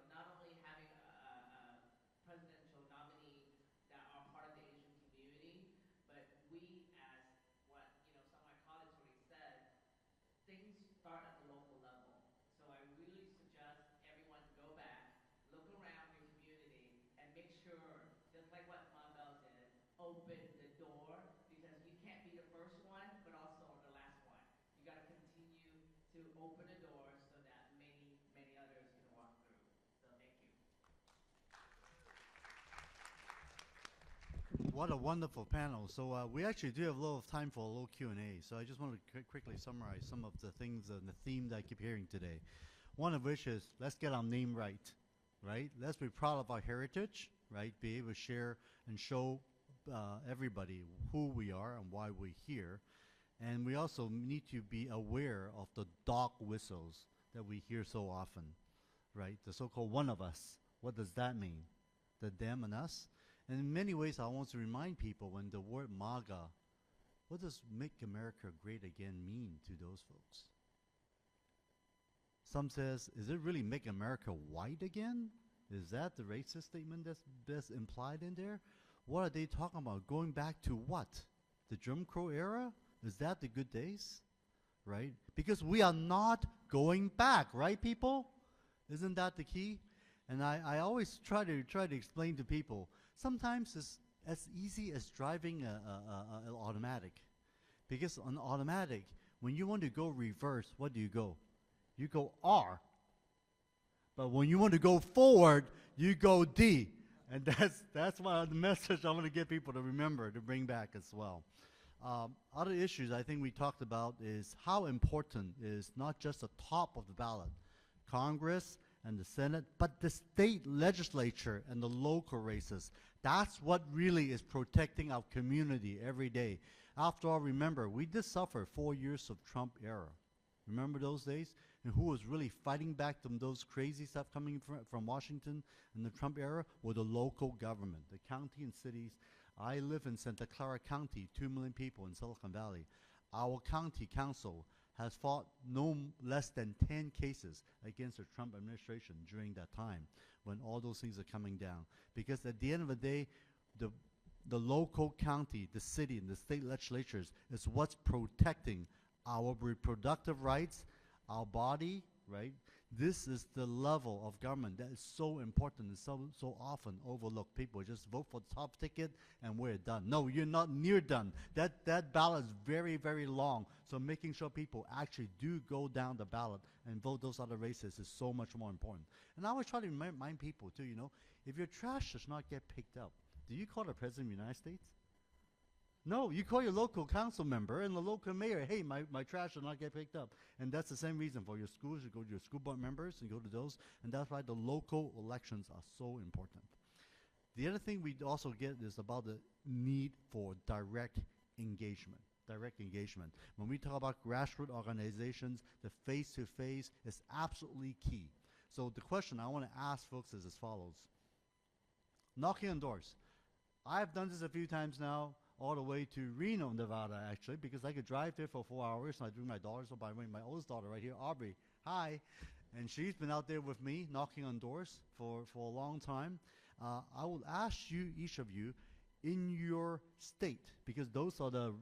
not only having a presidential nominee that are part of the Asian community, but we as what some of my colleagues already said, things start at the local level. So I really suggest everyone to go back, look around your community, and make sure, just like what Mabel did, open the door because you can't be the first one, but also the last one. You got to continue to open the door so that many, many others can walk through. So thank you. What a wonderful panel. So we actually do have a little time for a little Q&A. So I just want to quickly summarize some of the things and the theme that I keep hearing today. One of which is, let's get our name right, right? Let's be proud of our heritage, right? Be able to share and show everybody who we are and why we're here. And we also need to be aware of the dog whistles that we hear so often, right? The so-called one of us. What does that mean? The them and us? And in many ways, I want to remind people when the word MAGA, what does Make America Great Again mean to those folks? Some says, is it really Make America White Again? Is that the racist statement that's implied in there? What are they talking about? Going back to what? The Jim Crow era? Is that the good days? Right? Because we are not going back, right, people? Isn't that the key? And I always try to explain to people, sometimes it's as easy as driving an automatic. Because on automatic, when you want to go reverse, what do? You go R. But when you want to go forward, you go D. And that's the message I want to get people to remember, to bring back as well. Other issues I think we talked about is how important is not just the top of the ballot, Congress and the Senate, but the state legislature and the local races. That's what really is protecting our community every day. After all, remember, we did suffer 4 years of Trump era. Remember those days? And who was really fighting back from those crazy stuff coming from Washington in the Trump era? Were the local government, the county and cities. I live in Santa Clara County, 2 million people in Silicon Valley. Our county council has fought no less than 10 cases against the Trump administration during that time when all those things are coming down. Because at the end of the day, the local county, the city, and the state legislatures is what's protecting our reproductive rights, our body, right? This is the level of government that is so important and so often overlooked. People just vote for the top ticket and we're done. No, you're not near done. That ballot is very, very long. So making sure people actually do go down the ballot and vote those other races is so much more important. And I always try to remind people too, if your trash does not get picked up, do you call the President of the United States? No, you call your local council member and the local mayor, hey, my trash will not get picked up. And that's the same reason for your schools. You go to your school board members and go to those. And that's why the local elections are so important. The other thing we also get is about the need for direct engagement. Direct engagement. When we talk about grassroots organizations, the face-to-face is absolutely key. So the question I want to ask folks is as follows. Knocking on doors. I've done this a few times now, all the way to Reno, Nevada, actually, because I could drive there for 4 hours, and I bring my daughters. So by the way, my oldest daughter right here, Aubrey, hi. And she's been out there with me, knocking on doors for a long time. I will ask you, each of you, in your state, because those are the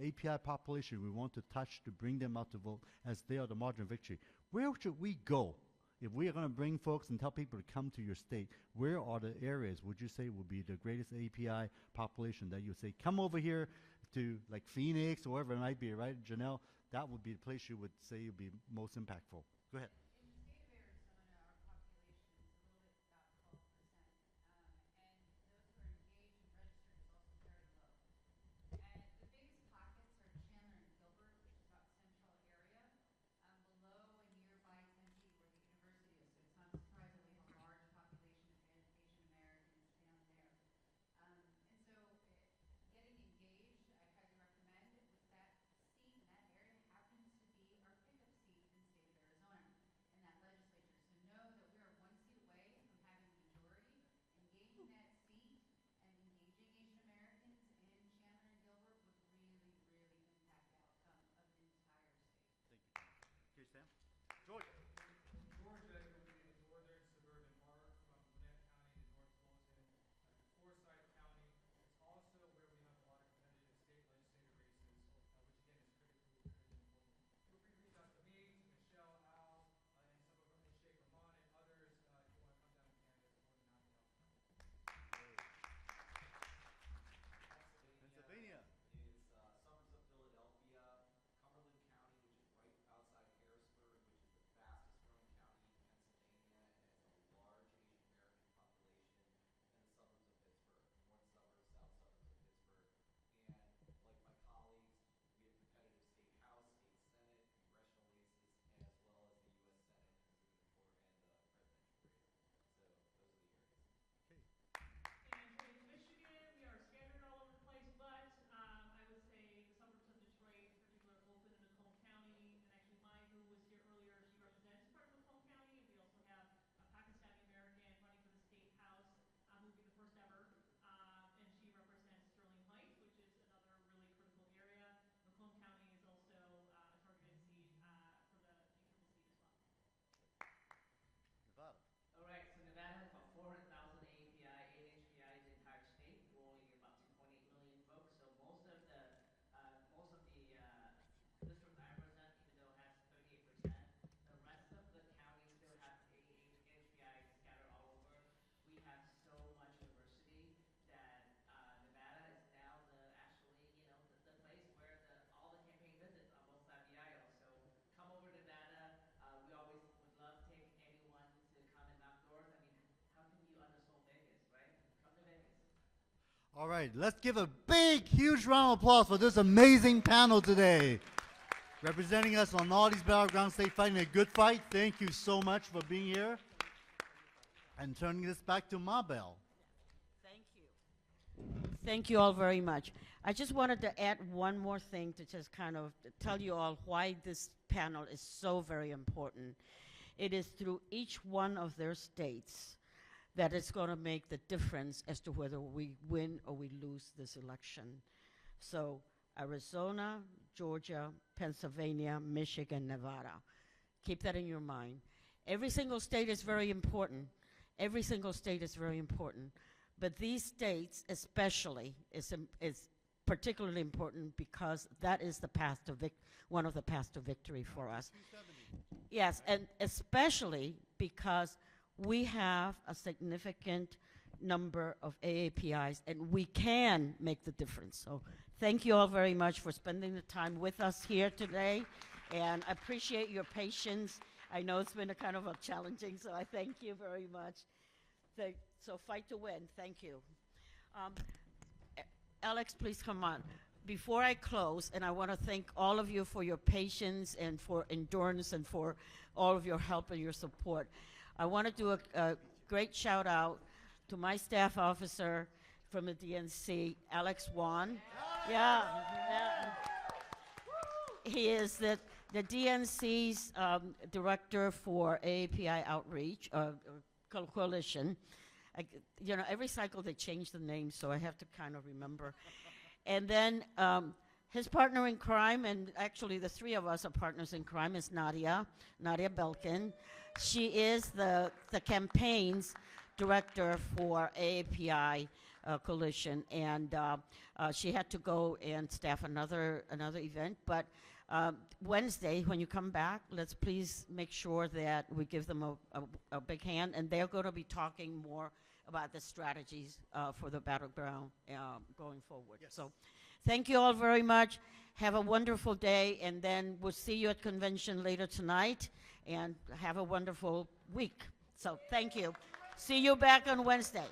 API population we want to touch to bring them out to vote, as they are the margin of victory. Where should we go? If we are going to bring folks and tell people to come to your state, where are the areas would you say would be the greatest API population that you say, come over here to like Phoenix or wherever it might be, right? Janelle, that would be the place you would say would be most impactful. Go ahead. All right, let's give a big, huge round of applause for this amazing panel today. Representing us on all these battlegrounds, they fighting a good fight. Thank you so much for being here. And turning this back to Mabel. Thank you. Thank you all very much. I just wanted to add one more thing to just kind of tell you all why this panel is so very important. It is through each one of their states that it's going to make the difference as to whether we win or we lose this election. So Arizona, Georgia, Pennsylvania, Michigan, Nevada. Keep that in your mind. Every single state is very important. Every single state is very important. But these states especially is particularly important because that is the path to one of the paths to victory for us. Yes, and especially because we have a significant number of AAPIs, and we can make the difference. So thank you all very much for spending the time with us here today, and I appreciate your patience. I know it's been a kind of a challenging, so I thank you very much. So fight to win. Thank you. Alex, please come on. Before I close, and I want to thank all of you for your patience and for endurance and for all of your help and your support. I want to do a great shout out to my staff officer from the DNC, Alex Wan. Yeah. He is the DNC's director for AAPI Outreach Coalition. You know, every cycle they change the name, so I have to kind of remember. And then his partner in crime, and actually the three of us are partners in crime, is Nadia Belkin. She is the campaign's director for AAPI Coalition, and she had to go and staff another event. But Wednesday, when you come back, let's please make sure that we give them a big hand, and they're going to be talking more about the strategies for the battleground going forward. Yes. So thank you all very much. Have a wonderful day, and then we'll see you at convention later tonight, and have a wonderful week. So thank you. See you back on Wednesday.